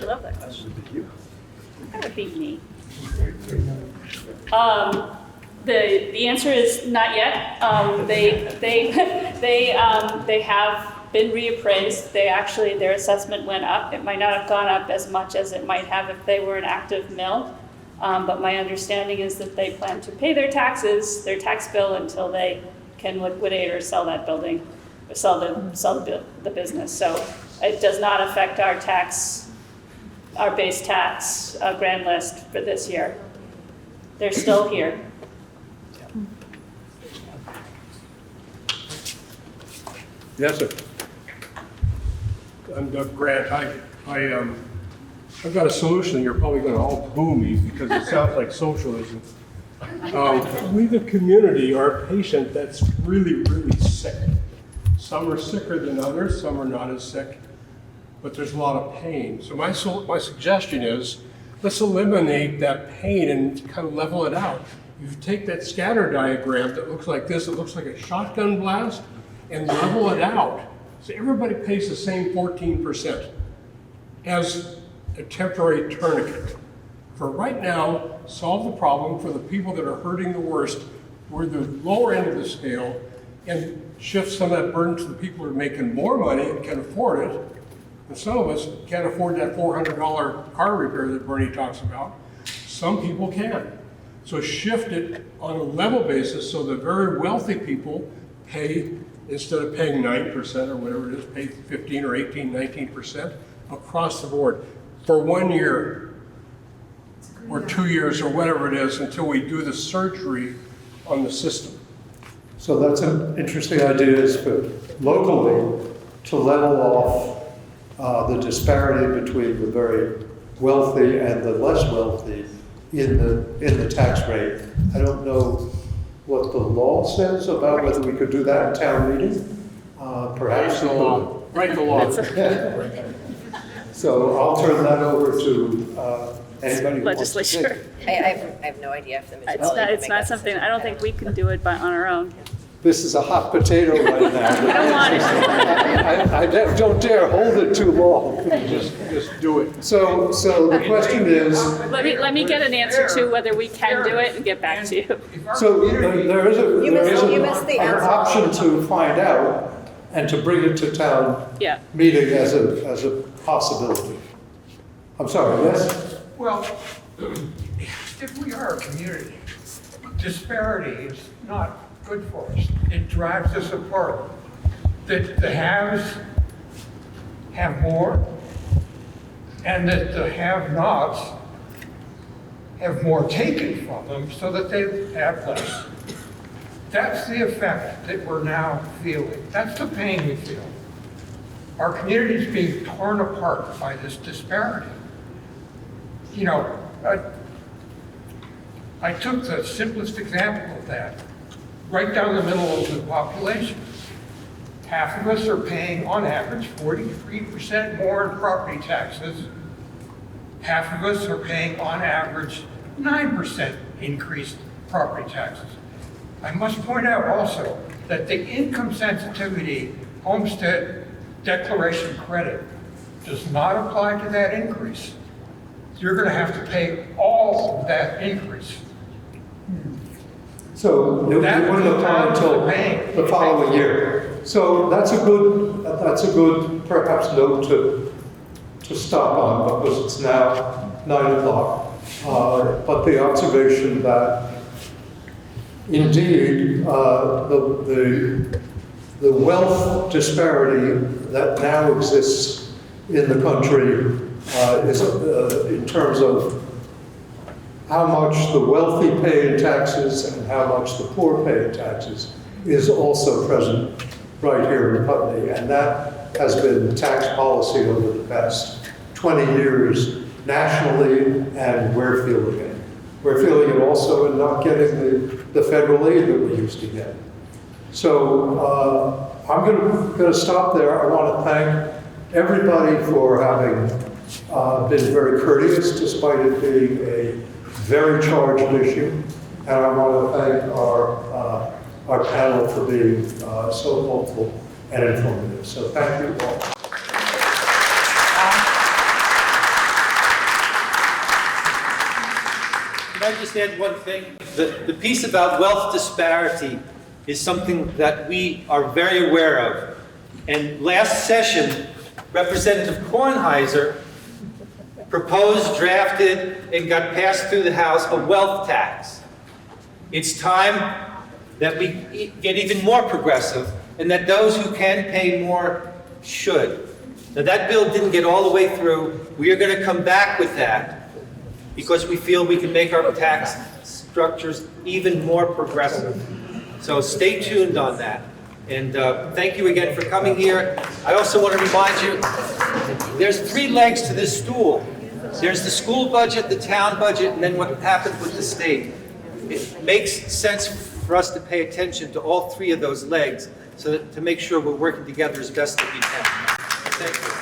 love that question. That would be me. The answer is not yet. They have been reappraised. Their assessment went up. It might not have gone up as much as it might have if they were an active mill. But my understanding is that they plan to pay their tax bill until they can liquidate or sell that building, or sell the business. So it does not affect our base tax grand list for this year. They're still here. Yes, sir. I'm Doug Grant. I've got a solution. You're probably going to all boo me because it sounds like socialism. We, the community, are a patient that's really, really sick. Some are sicker than others. Some are not as sick, but there's a lot of pain. So my suggestion is, let's eliminate that pain and kind of level it out. You take that scatter diagram that looks like this, it looks like a shotgun blast, and level it out So everybody pays the same 14% as a temporary tourniquet. For right now, solve the problem for the people that are hurting the worst. We're the lower end of the scale, and shift some of that burden to the people who are making more money and can afford it. And some of us can't afford that $400 car repair that Bernie talks about. Some people can. So shift it on a level basis so the very wealthy people pay, instead of paying 9% or whatever it is, pay 15 or 18, 19% across the board for 1 year or 2 years or whatever it is until we do the surgery on the system. So that's an interesting idea, is for locally to level off the disparity between the very wealthy and the less wealthy in the tax rate. I don't know what the law says about whether we could do that in town meeting. Perhaps the law. Write the law. So I'll turn that over to anybody who wants to speak. Legislature. I have no idea if the municipality. It's not something, I don't think we can do it on our own. This is a hot potato right now. I don't want it. I don't dare hold it too long. Just do it. So the question is. Let me get an answer to whether we can do it and get back to you. So there is the an option to find out and to bring it to town Yeah. meeting as a possibility. I'm sorry, yes? Well, if we are a community, disparity is not good for us. It drives us apart. The haves have more, and that the have-nots have more taken from them so that they have less. That's the effect that we're now feeling. That's the pain we feel. Our community is being torn apart by this disparity. You know, I took the simplest example of that, right down the middle of the population. Half of us are paying, on average, 43% more in property taxes. Half of us are paying, on average, 9% increased property taxes. I must point out also that the income sensitivity homestead declaration credit does not apply to that increase. You're going to have to pay all of that increase. So it wouldn't apply until the following year. So that's a good perhaps note to stop on, because it's now 9 o'clock. But the observation that indeed the wealth disparity that now exists in the country is in terms of how much the wealthy pay in taxes and how much the poor pay in taxes is also present right here in Putney. And that has been tax policy over the past 20 years nationally, and we're feeling it. We're feeling it also in not getting the federal aid that we used to get. So I'm going to stop there. I want to thank everybody for having been very courteous despite it being a very charged issue. And I want to thank our panel for being so helpful and informative. So thank you all. Can I just add one thing? The piece about wealth disparity is something that we are very aware of. And last session, Representative Kornheiser proposed, drafted, and got passed through the House a wealth tax. It's time that we get even more progressive, and that those who can pay more should. Now, that bill didn't get all the way through. We are going to come back with that because we feel we can make our tax structures even more progressive. So stay tuned on that. And thank you again for coming here. I also want to remind you, there's 3 legs to this stool. There's the school budget, the town budget, and then what happens with the state. It makes sense for us to pay attention to all 3 of those legs so that, to make sure we're working together as best as we can. Thank you.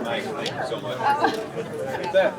Mike. Thank you so much. Look at that.